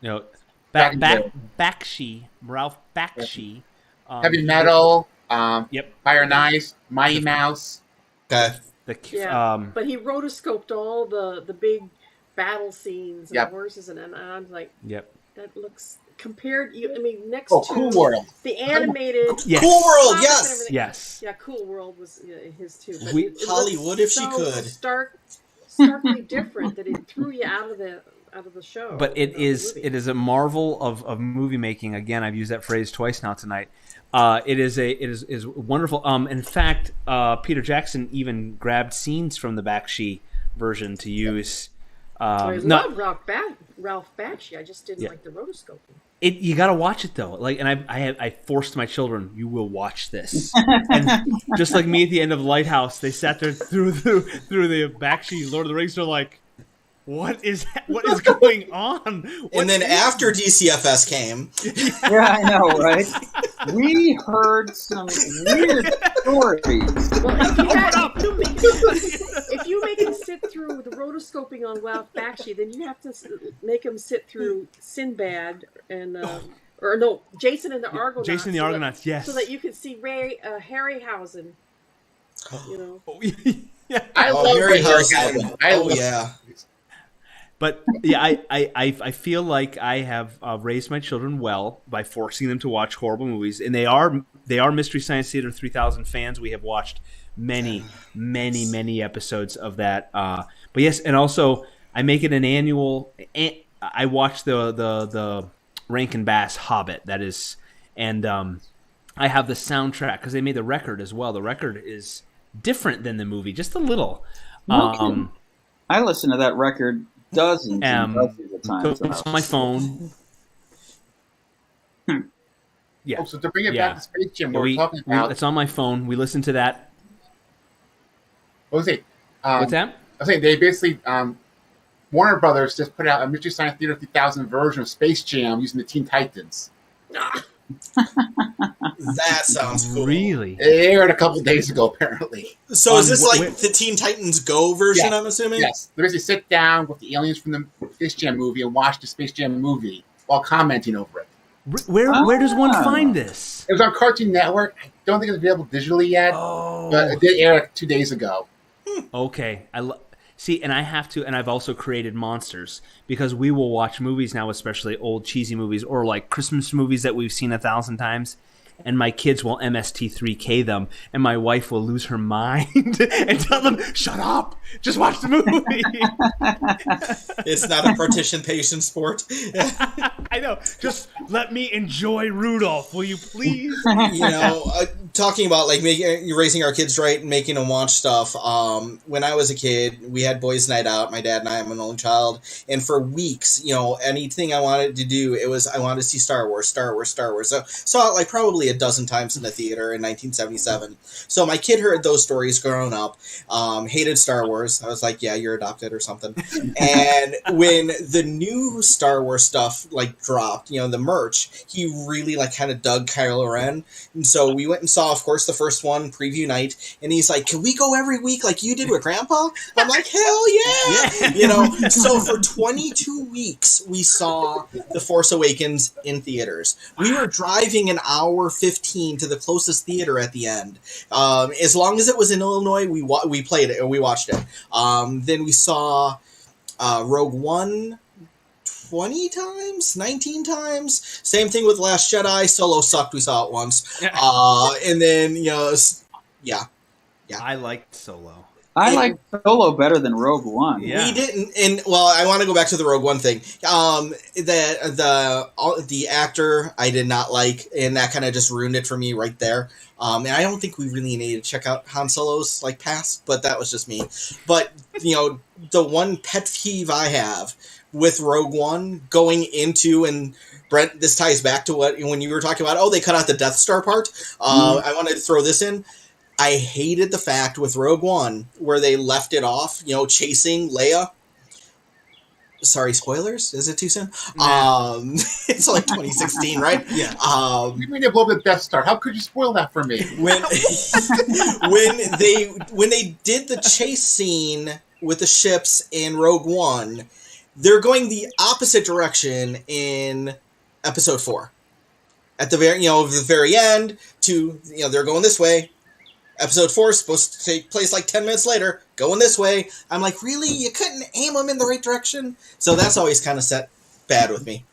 No, Bakshi, Ralph Bakshi. Heavy Metal, Yep. Fire and Ice, Mighty Mouse. Okay. Yeah, but he rotoscoped all the big battle scenes and Yep. horses, and I'm like, Yep. that looks compared. I mean, next Oh, to Cool World. the animated Yes. Cool World, comics and yes. everything. Yes. Yeah, Cool World was his too. But We- it looks Hollywood if she so could. starkly different that it threw you out of the show. But it out of the is movie. a marvel of movie making. Again, I've used that phrase twice now tonight. It is wonderful. In fact, Peter Jackson even grabbed scenes from the Bakshi version to use. I love Ralph Bakshi. I just didn't Yeah. like the rotoscoping. You got to watch it though. Like, and I forced my children. You will watch this. And just like me at the end of Lighthouse, they sat there through the Bakshi Lord of the Rings. They're like, what is going on? What And then is after DCFS came, Yeah, I know, right? We heard some weird stories. Well, if you make him sit through the rotoscoping on Ralph Bakshi, then you have to make him sit through Sinbad and Jason and the Argonauts. Jason and the Argonauts, yes. So that you can see Harryhausen. You know. Yeah. I love Harry Harryhausen. Oh yeah. But yeah, I feel like I have raised my children well by forcing them to watch horrible movies, and they are Mystery Science Theater 3000 fans. We have watched many episodes of that. But yes, and also I make it an annual. I watch the Rankin Bass Hobbit. That is, and I have the soundtrack because they made the record as well. The record is different than the movie, just a little. I listened to that record dozens and dozens of times. So it's on my phone. Yeah. Oh, so to bring it back to Space Jam, what we're talking about. It's on my phone. We listen to that. What was it? What's that? I was saying they basically Warner Brothers just put out a Mystery Science Theater 3000 version of Space Jam using the Teen Titans. That sounds cool. Really? It aired a couple days ago, apparently. So is this like the Teen Titans Go version, Yes. I'm assuming? Yes. They basically sit down with the aliens from the Space Jam movie and watch the Space Jam movie while commenting over it. Where does one find this? It was on Cartoon Network. I don't think it's available digitally yet, but it did air 2 days ago. Okay. See, and I have to, and I've also created monsters because we will watch movies now, especially old cheesy movies or like Christmas movies that we've seen 1,000 times. And my kids will MST3K them, and my wife will lose her mind and tell them, "Shut up! Just watch the movie." It's not a participation sport. I know. Just let me enjoy Rudolph, will you please? You know, talking about like raising our kids right and making them watch stuff. When I was a kid, we had boys' night out. My dad and I. I'm an only child, and for weeks, you know, anything I wanted to do, I wanted to see Star Wars. So saw it like probably a dozen times in the theater in 1977. So my kid heard those stories growing up, hated Star Wars. I was like, yeah, you're adopted or something. And when the new Star Wars stuff like dropped, you know, the merch, he really like kind of dug Kylo Ren. And so we went and saw, of course, the first one, preview night. And he's like, can we go every week like you did with Grandpa? I'm like, hell yeah! You know, so for 22 weeks, we saw The Force Awakens in theaters. We were driving an hour 15 to the closest theater at the end. As long as it was in Illinois, we played it or we watched it. Then we saw Rogue One 20 times, 19 times. Same thing with Last Jedi. Solo sucked. We saw it once. And then, you know, yeah. I liked Solo. I like Solo better than Rogue One. Yeah. We didn't, and well, I want to go back to the Rogue One thing. The actor I did not like, and that kind of just ruined it for me right there. And I don't think we really needed to check out Han Solo's like past, but that was just me. But the one pet peeve I have with Rogue One going into, and Brent, this ties back to when you were talking about, they cut out the Death Star part. I wanted to throw this in. I hated the fact with Rogue One where they left it off, chasing Leia. Sorry, spoilers? Is it too soon? It's like 2016, right? Yeah. You mean they blow up the Death Star? How could you spoil that for me? When they did the chase scene with the ships in Rogue One, they're going the opposite direction in Episode 4. At the very end, they're going this way. Episode 4 is supposed to take place like 10 minutes later, going this way. I'm like, really? You couldn't aim them in the right direction? So that's always kind of set bad with me.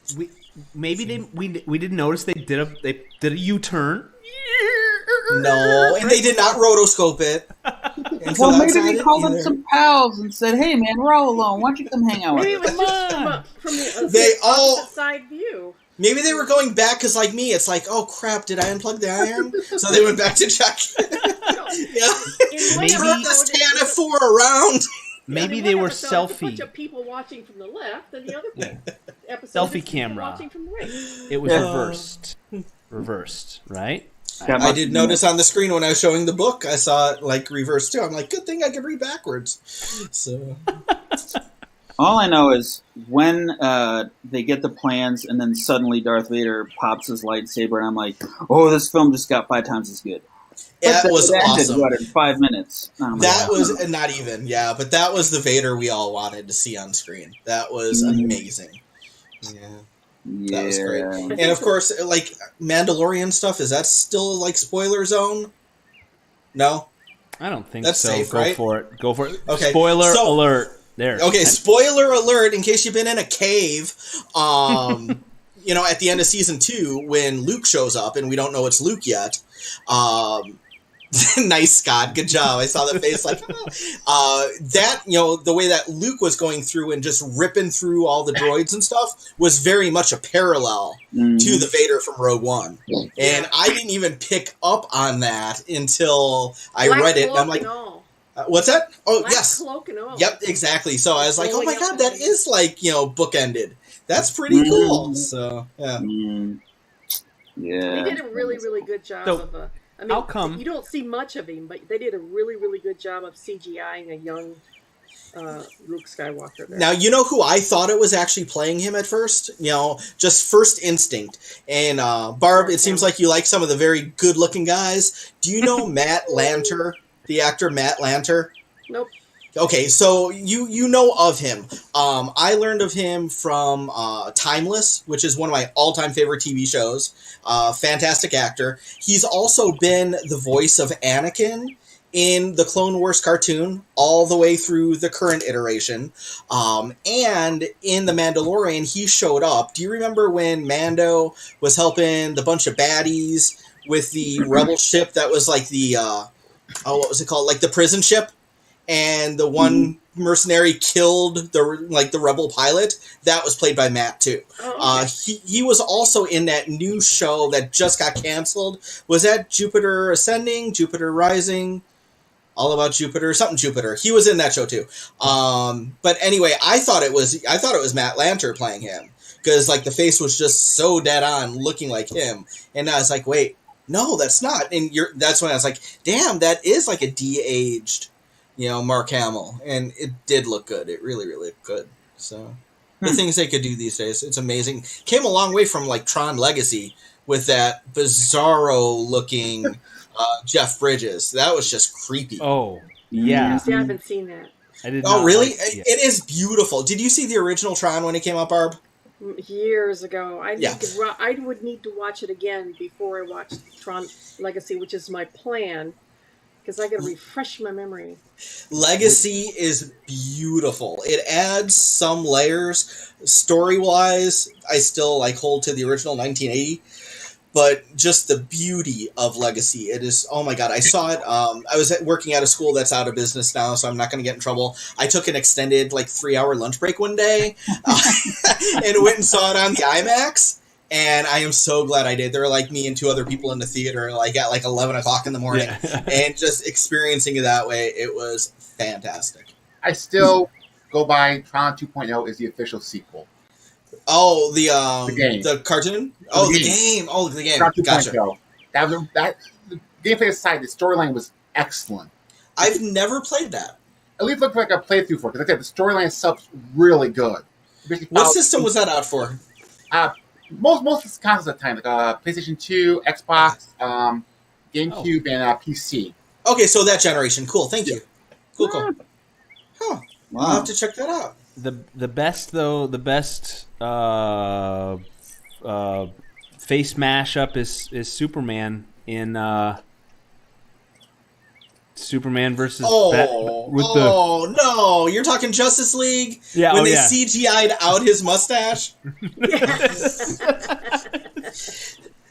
We didn't notice they did a U-turn. No, and they did not rotoscope it. Well, maybe they called them some pals and said, "Hey, man, we're all alone. Why don't you come hang out with Maybe us?" it was just from the They all- opposite side view. Maybe they were going back because, like me, it's like, oh crap, did I unplug the iron? So they went back to check. Maybe turn the stand at 4 around. Maybe in they one were episode, it's a bunch selfie. of people watching from the left, and the other episode Selfie is people camera. watching from the right. It was reversed, right? I did notice on the screen when I was showing the book, I saw it like reversed too. I'm like, good thing I can read backwards. So. All I know is when they get the plans, and then suddenly Darth Vader pops his lightsaber, and I'm like, "Oh, this film just got 5 times as good." That was awesome. What, in 5 minutes? That was not even, but that was the Vader we all wanted to see on screen. That was amazing. Yeah. That was great. And of course, like Mandalorian stuff, is that still like spoiler zone? No? I don't think That's so. safe, Go right? for it. Go for it. Okay. Spoiler alert. There. Okay, spoiler alert in case you've been in a cave. At the end of season 2 when Luke shows up and we don't know it's Luke yet. Nice, Scott. Good job. I saw the face like that. The way that Luke was going through and just ripping through all the droids and stuff was very much a parallel to the Vader from Rogue One, and I didn't even pick up on that until I read it. And I'm like, what's that? Oh, Black yes. cloak and all. Yep, exactly. So I was like, oh my Blowing god, up that is like bookended. That's pretty cool. So yeah. Yeah. They did a really, really good job of. how come you don't see much of him, but they did a really, really good job of CGIing a young Luke Skywalker there. Now, you know who I thought it was actually playing him at first? Just first instinct. And Barb, it seems like you like some of the very good-looking guys. Do you know Matt Lanter, the actor Matt Lanter? Nope. Okay, so you know of him. I learned of him from Timeless, which is one of my all-time favorite TV shows. Fantastic actor. He's also been the voice of Anakin in the Clone Wars cartoon all the way through the current iteration. And in The Mandalorian, he showed up. Do you remember when Mando was helping the bunch of baddies with the rebel ship that was like the, what was it called? Like the prison ship? And the one mercenary killed the rebel pilot. That was played by Matt too. Oh, okay. He was also in that new show that just got canceled. Was that Jupiter Ascending, Jupiter Rising? All About Jupiter, something Jupiter. He was in that show too. But anyway, I thought it was Matt Lanter playing him because like the face was just so dead on, looking like him. And I was like, wait, no, that's not. And that's when I was like, damn, that is like a de-aged. Mark Hamill, and it did look good. It really, really looked good. So, the things they could do these days, it's amazing. Came a long way from, like, Tron Legacy with that bizarro-looking Jeff Bridges. That was just creepy. Oh, yeah. See, I haven't seen that. I did Oh, not really? like it. It is beautiful. Did you see the original Tron when it came out, Barb? Years ago. I would need to watch it again before I watched Tron Legacy, which is my plan. Because I got to refresh my memory. Legacy is beautiful. It adds some layers. Story-wise, I still hold to the original 1980. but just the beauty of Legacy. It is, oh my God, I saw it. I was working at a school that's out of business now, so I'm not going to get in trouble. I took an extended 3-hour lunch break one day and went and saw it on the IMAX. And I am so glad I did. There were me and 2 other people in the theater at 11 o'clock in the morning. And just experiencing it that way, it was fantastic. I still go by Tron 2.0 is the official sequel. Oh, the game. The cartoon? Oh, the game. Oh, the game. Tron 2.0. Gotcha. That the gameplay aside, the storyline was excellent. I've never played that. At least looked like a playthrough for it, because like I said, the storyline itself is really good. What system was that out for? Most consoles at the time, PlayStation 2, Xbox, GameCube, and PC. Okay, so that generation. Cool, thank you. Cool. Huh. Wow. I'll have to check that out. The best face mashup is Superman in Superman versus no, you're talking Justice League? Yeah, when they CGI'd out his mustache?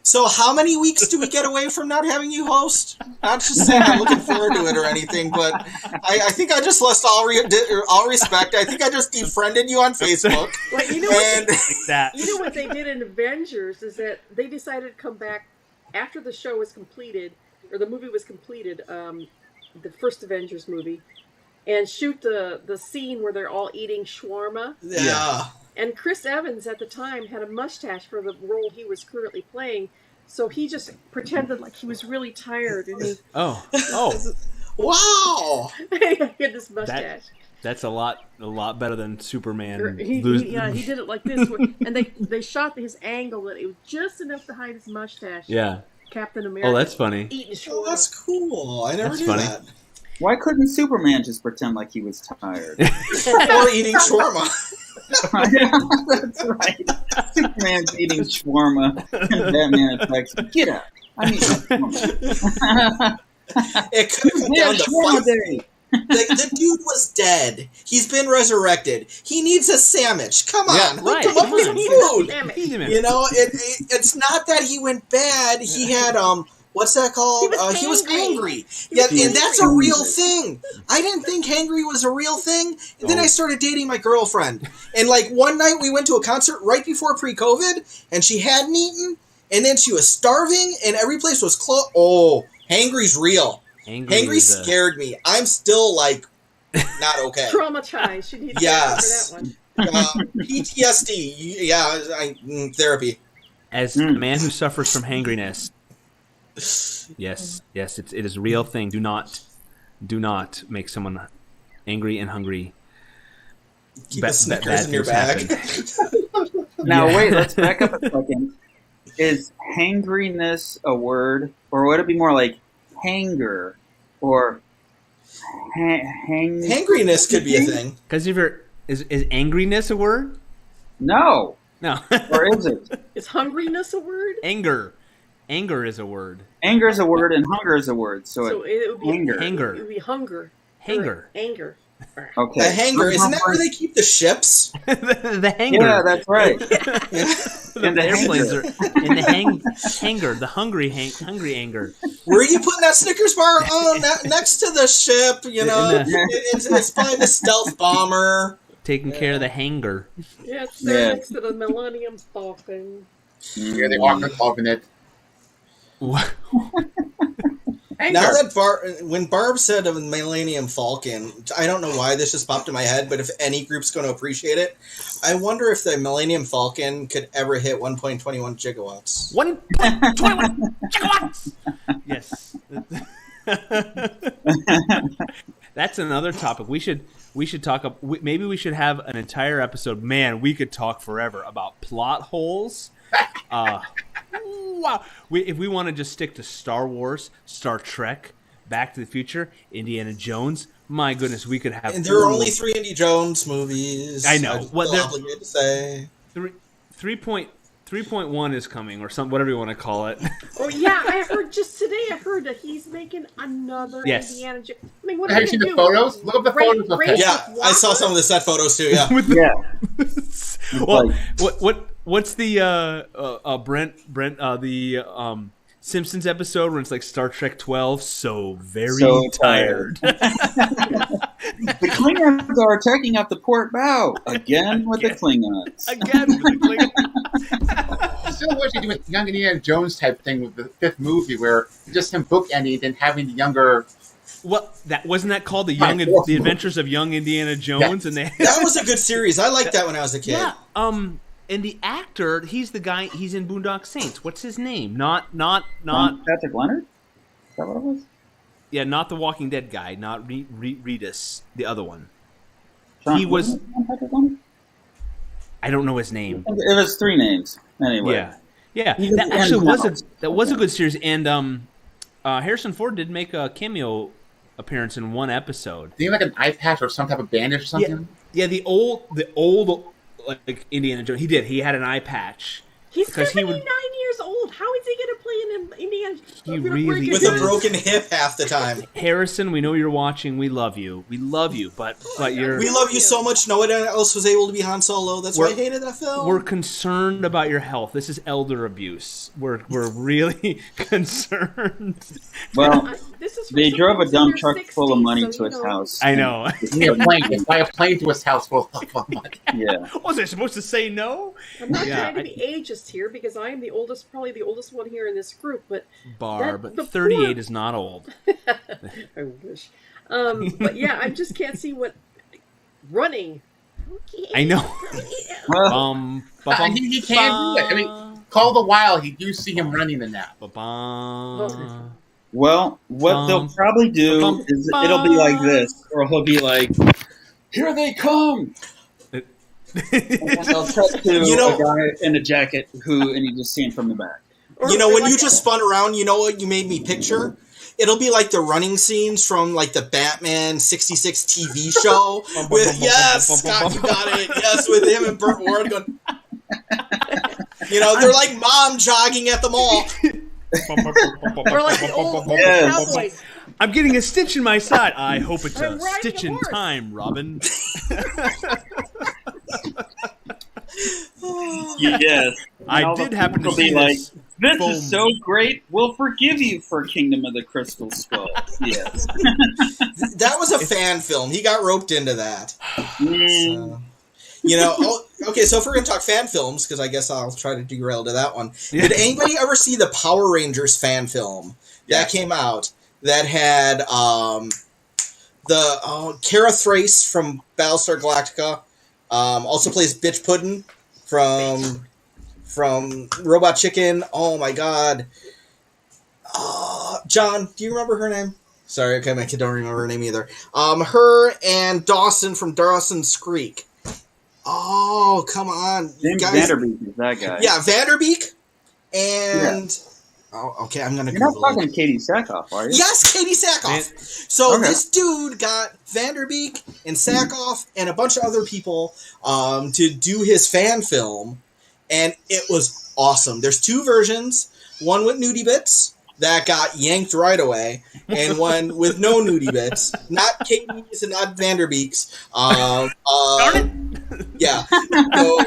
So how many weeks do we get away from not having you host? Not just saying I'm looking forward to it or anything, but I think I just lost all respect. I think I just defriended you on Facebook. Well, you know what they did in Avengers is that they decided to come back after the show was completed, or the movie was completed, the first Avengers movie, and shoot the scene where they're all eating shawarma. Yeah. And Chris Evans at the time had a mustache for the role he was currently playing, so he just pretended like he was really tired. And he wow! he had this mustache. That's a lot better than Superman. He did it like this, and they shot his angle that it was just enough to hide his mustache. Yeah. Captain America. Oh, that's funny. Oh, that's cool. I never knew that. Why couldn't Superman just pretend like he was tired? Or eating shawarma. That's right. Superman's eating shawarma, and Batman attacks him. Get up! I mean, it could have been down to fight. The dude was dead. He's been resurrected. He needs a sandwich. Come on, hook him up with some food. You know, it's not that he went bad. He had what's that called? He was angry. Yeah, and that's a real thing. I didn't think hangry was a real thing. And then I started dating my girlfriend. And one night we went to a concert right before pre-COVID, and she hadn't eaten, and then she was starving, and every place was closed. Oh, hangry's real. Hangry scared me. I'm still not okay. Traumatized. You need yes. for that one. PTSD. Yeah, therapy. As a man who suffers from hangriness, yes, it is a real thing. Do not make someone angry and hungry. Keep a Snickers in your bag. Now wait, let's back up a second. Is hangriness a word, or would it be more like hanger, or hangriness could be a thing. Because is angriness a word? No. Or is it? Is hungriness a word? Anger is a word. Anger is a word, and hunger is a word. So it would be anger. It would be hunger. Hanger. Anger. Okay. The hanger, isn't that where they keep the ships? the hanger. Yeah, that's right. And the airplanes are in the hanger, the hungry anger. Where are you putting that Snickers bar? Oh, next to the ship. You know, it's probably the stealth bomber taking care of the hanger. Yeah, it's there next to the Millennium Falcon. Yeah, they are involved it. Now that when Barb said of Millennium Falcon, I don't know why this just popped in my head, but if any group's going to appreciate it, I wonder if the Millennium Falcon could ever hit 1.21 gigawatts. 1.21 gigawatts! Yes. That's another topic. We should talk. Maybe we should have an entire episode. Man, we could talk forever about plot holes. Wow. If we want to just stick to Star Wars, Star Trek, Back to the Future, Indiana Jones, my goodness, we could have. And there are only 3 Indy Jones movies. I know. What they're obligated to say. 3.1 is coming, or something, whatever you want to call it. Oh yeah, I heard just today. I heard that he's making another Indiana Jones. I mean, what have you seen the photos? Look at the photos. Yeah, I saw some of the set photos too. Yeah. Well, What's the Brent the Simpsons episode where it's like Star Trek 12? So very So tired. The Klingons are attacking out the port bow again with the Klingons. Again with the Klingons. Still what you do with young Indiana Jones type thing with the fifth movie, where just him bookending and having the younger. What that wasn't that called the The Adventures of Young Indiana Jones? Yes. And they That was a good series. I liked that when I was a kid. yeah. And the actor, he's the guy. He's in Boondock Saints. What's his name? Not Patrick Leonard? Is that what it was? Yeah, not the Walking Dead guy. Not Reedus, the other one. John, He was. wasn't it Patrick Leonard? I don't know his name. It was 3 names. Anyway. Yeah. He was That in actually was House. a good series. And Harrison Ford did make a cameo appearance in one episode. Do you have like an eye patch or some type of bandage or something? Yeah, the old like Indiana Jones. He did. He had an eye patch. He's Because he 79 would- years old. How is he going to play in Indiana? He really With a broken hip half the time. Harrison, we know you're watching. We love you. We love you, but you're. We love you so much. No one else was able to be Han Solo. That's why I hated that film. We're concerned about your health. This is elder abuse. We're really concerned. Well, This is for they drove a someone dump in their truck full of 60s, money so to you his know. house. I know. Just buy a plane to his house full of money. Yeah. Was I supposed to say no? I'm not Yeah, trying to be ageist here because I am the oldest, probably the oldest one here in this group. But Barb, that- the 38 poor- is not old. I wish. But yeah, I just can't see what running. Okay. I know. Well, He can do it. I mean, Call the Wild, you do see him running in that. well, what they'll probably do is it'll be like this, or he'll be like, "Here they come!" And they'll cut to a guy in a jacket and you just see him from the back. You know, when you just spun around, you know what you made me picture? It'll be like the running scenes from like the Batman 66 TV show. Yes, Scott, you got it. Yes, with him and Burt Ward going. You know, they're like mom jogging at the mall. We're like the old cowboys. I'm getting a stitch in my side. I hope it's I'm a riding stitch a in horse. time, Robin. Yes. I And all did the happen to people be see like, this. "This foam. is so great. We'll forgive you for Kingdom of the Crystal Skull." Yes. That was a fan film. He got roped into that. Mm. So, you know, okay, so if we're going to talk fan films, because I guess I'll try to derail to that one. Yeah. Did anybody ever see the Power Rangers fan film that came out that had Kara Thrace from Battlestar Galactica, also plays Bitch Puddin' from Robot Chicken. Oh my god. John, do you remember her name? Sorry, okay, my kid don't remember her name either. Her and Dawson from Dawson's Creek. Oh, come on. James guys. Vanderbeek is that guy. Yeah, Vanderbeek. And... Oh, okay, I'm going to You're not Google it. talking Katie Sackhoff, are you? Yes, Katie Sackhoff. So Okay. this dude got Vanderbeek and Sackhoff and a bunch of other people to do his fan film, and it was awesome. There's 2 versions, one with nudie bits that got yanked right away, and one with no nudie bits, not Katie's and not Vanderbeek's. Yeah. So,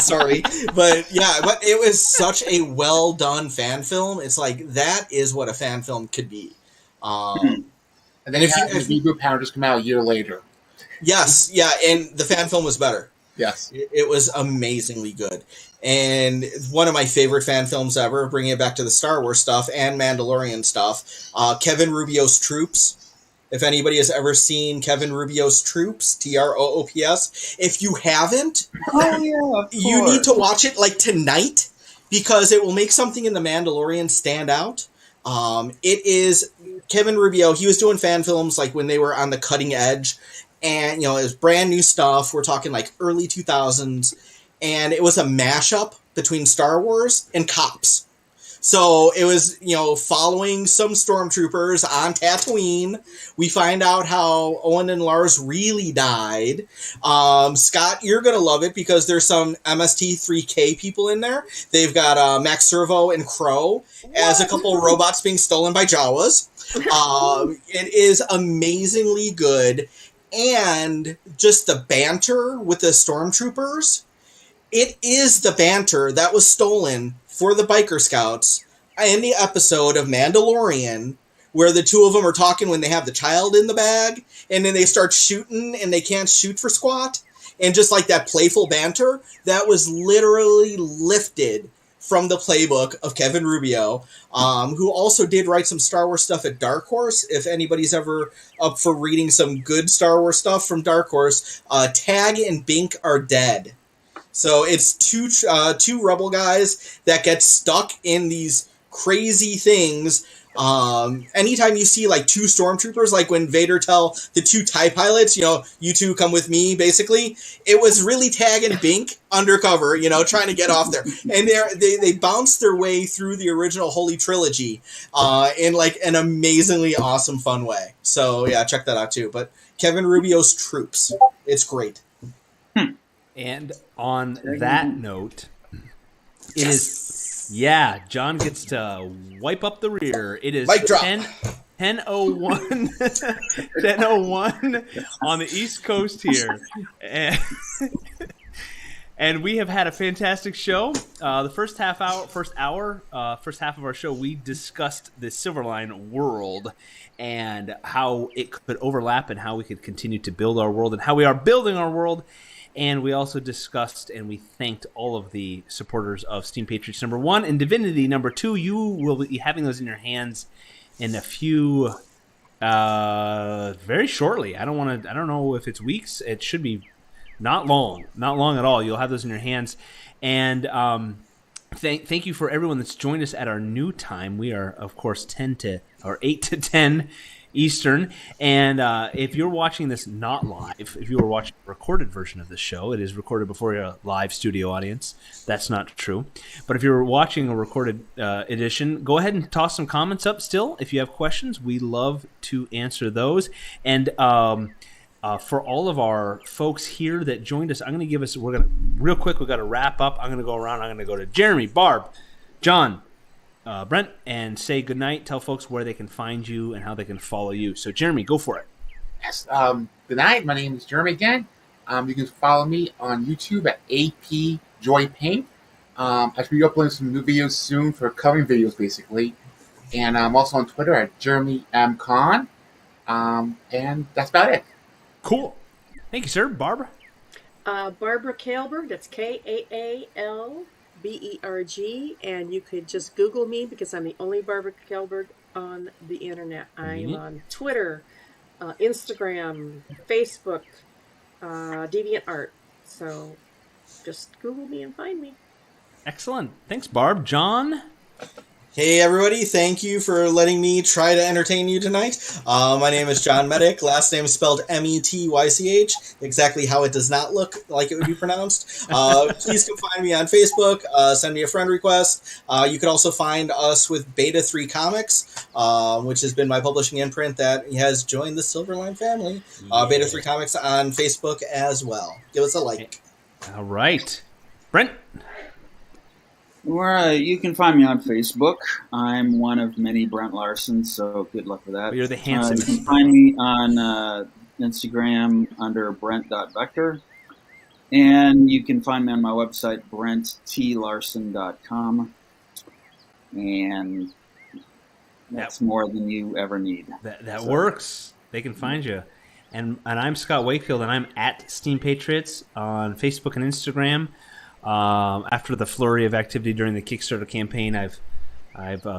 sorry, but it was such a well done fan film. It's like that is what a fan film could be. And then if if you- Reboot Power just come out a year later. Yes, yeah, and the fan film was better. Yes. It was amazingly good. And one of my favorite fan films ever, bringing it back to the Star Wars stuff and Mandalorian stuff, Kevin Rubio's Troops. If anybody has ever seen Kevin Rubio's Troops, Troops, if you haven't, you need to watch it like tonight because it will make something in the Mandalorian stand out. It is Kevin Rubio. He was doing fan films like when they were on the cutting edge, and you know it was brand new stuff. We're talking like early 2000s, and it was a mashup between Star Wars and Cops. So it was, you know, following some stormtroopers on Tatooine. We find out how Owen and Lars really died. Scott, you're going to love it because there's some MST3K people in there. They've got Max Servo and Crow as a couple of robots being stolen by Jawas. It is amazingly good. And just the banter with the stormtroopers It is the banter that was stolen for the Biker Scouts in the episode of Mandalorian, where the two of them are talking when they have the child in the bag, and then they start shooting and they can't shoot for squat. And just like that playful banter, that was literally lifted from the playbook of Kevin Rubio, who also did write some Star Wars stuff at Dark Horse. If anybody's ever up for reading some good Star Wars stuff from Dark Horse, Tag and Bink are dead. So it's two rebel guys that get stuck in these crazy things. Anytime you see like two stormtroopers, like when Vader tell the two TIE pilots, you two come with me, basically, it was really Tag and Bink undercover, trying to get off there. And they bounced their way through the original Holy Trilogy, in like an amazingly awesome, fun way. So yeah, check that out too. But Kevin Rubio's Troops, it's great. And on that note, it is, John gets to wipe up the rear. It is 10:01 10:01 on the East Coast here. And we have had a fantastic show. The first half of our show, we discussed the Silverline world and how it could overlap and how we could continue to build our world and how we are building our world. And we also discussed and we thanked all of the supporters of Steam Patriots #1 and Divinity #2. You will be having those in your hands in a few, very shortly. I don't know if it's weeks. It should be not long at all. You'll have those in your hands. And thank you for everyone that's joined us at our new time. We are, of course, 8 to 10 Eastern. And if you're watching this not live, if you were watching a recorded version of the show, it is recorded before a live studio audience. That's not true. But if you're watching a recorded edition, go ahead and toss some comments up still. If you have questions, we love to answer those. And for all of our folks here that joined us, real quick, we've got to wrap up. I'm going to go around. I'm going to go to Jeremy, Barb, John, Brent, and say goodnight. Tell folks where they can find you and how they can follow you. So, Jeremy, go for it. Yes. Good night. My name is Jeremy again. You can follow me on YouTube at AP Joy Paint. I should be uploading some new videos soon for covering videos, basically. And I'm also on Twitter at Jeremy M. Khan. And that's about it. Cool. Thank you, sir. Barbara? Barbara Kaelberg. That's Kaalberg, and you could just Google me because I'm the only Barbara Kaelberg on the internet. I'm on Twitter, Instagram, Facebook, DeviantArt. So just Google me and find me. Excellent. Thanks, Barb. John? Hey everybody, thank you for letting me try to entertain you tonight. My name is John Medic, last name is spelled Metych, exactly how it does not look like it would be pronounced. Please come find me on Facebook, send me a friend request. You can also find us with Beta 3 Comics, which has been my publishing imprint that has joined the Silverline family. Beta 3 Comics on Facebook as well. Give us a like. All right. Brent? You can find me on Facebook. I'm one of many Brent Larson, so good luck with that. You're the handsome. You can find me on Instagram under Brent.Vector. And you can find me on my website, BrentTLarson.com. And that's more than you ever need. That works. They can find you. And I'm Scott Wakefield, and I'm at Steam Patriots on Facebook and Instagram. After the flurry of activity during the Kickstarter campaign, I've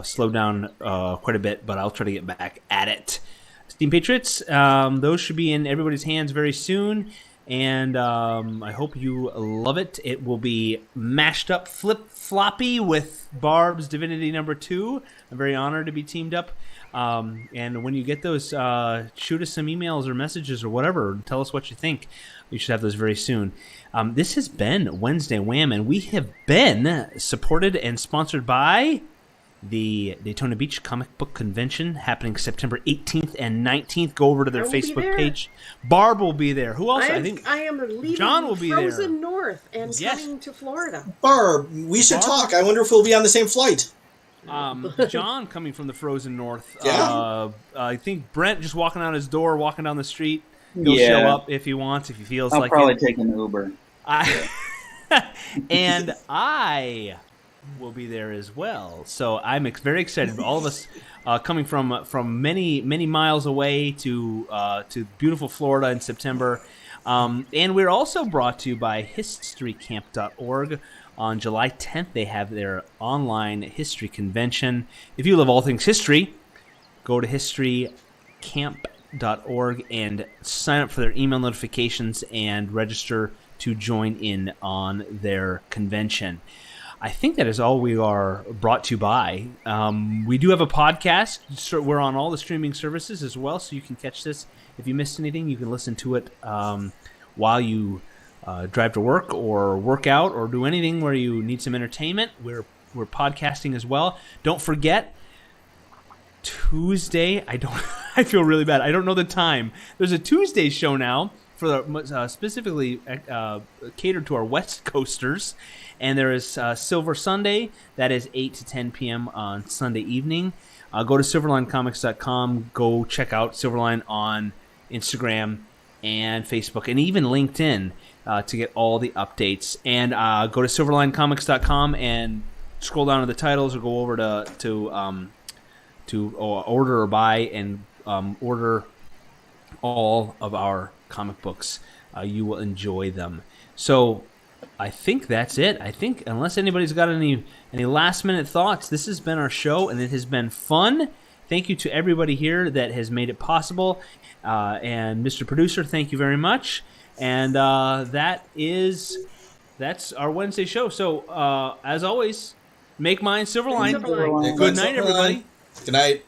slowed down quite a bit, but I'll try to get back at it. Steam Patriots, those should be in everybody's hands very soon, and I hope you love it. It will be mashed up flip-floppy with Barb's Divinity #2. I'm very honored to be teamed up. And when you get those, shoot us some emails or messages or whatever. Tell us what you think. We should have those very soon. This has been Wednesday Wham, and we have been supported and sponsored by the Daytona Beach Comic Book Convention happening September 18th and 19th. Go over to their Facebook page. Barb will be there. Who else? I think I am leaving John will be frozen north and coming to Florida. Barb, we should talk. I wonder if we'll be on the same flight. John coming from the frozen north. Yeah. I think Brent just walking out his door, walking down the street. He'll show up if he wants, if he feels like it. I'll probably take an Uber. And I will be there as well. So I'm very excited. All of us coming from many miles away to beautiful Florida in September. And we're also brought to you by historycamp.org. On July 10th, they have their online history convention. If you love all things history, go to historycamp.org and sign up for their email notifications and register to join in on their convention. I think that is all we are brought to you by. We do have a podcast. So we're on all the streaming services as well, so you can catch this. If you missed anything, you can listen to it while you drive to work or work out or do anything where you need some entertainment. We're podcasting as well. Don't forget, Tuesday. I feel really bad. I don't know the time. There's a Tuesday show now for the, specifically catered to our West Coasters, and there is Silver Sunday. That is 8 to 10 p.m. on Sunday evening. Go to silverlinecomics.com. Go check out Silverline on Instagram and Facebook, and even LinkedIn to get all the updates. And go to silverlinecomics.com and scroll down to the titles, or go over to order or buy and order all of our comic books. You will enjoy them. So I think that's it. I think unless anybody's got any last minute thoughts, this has been our show, and it has been fun. Thank you to everybody here that has made it possible. And Mr. Producer, thank you very much. And that's our Wednesday show. So as always, make mine Silverline. Silverline. Good night, everybody. Good night.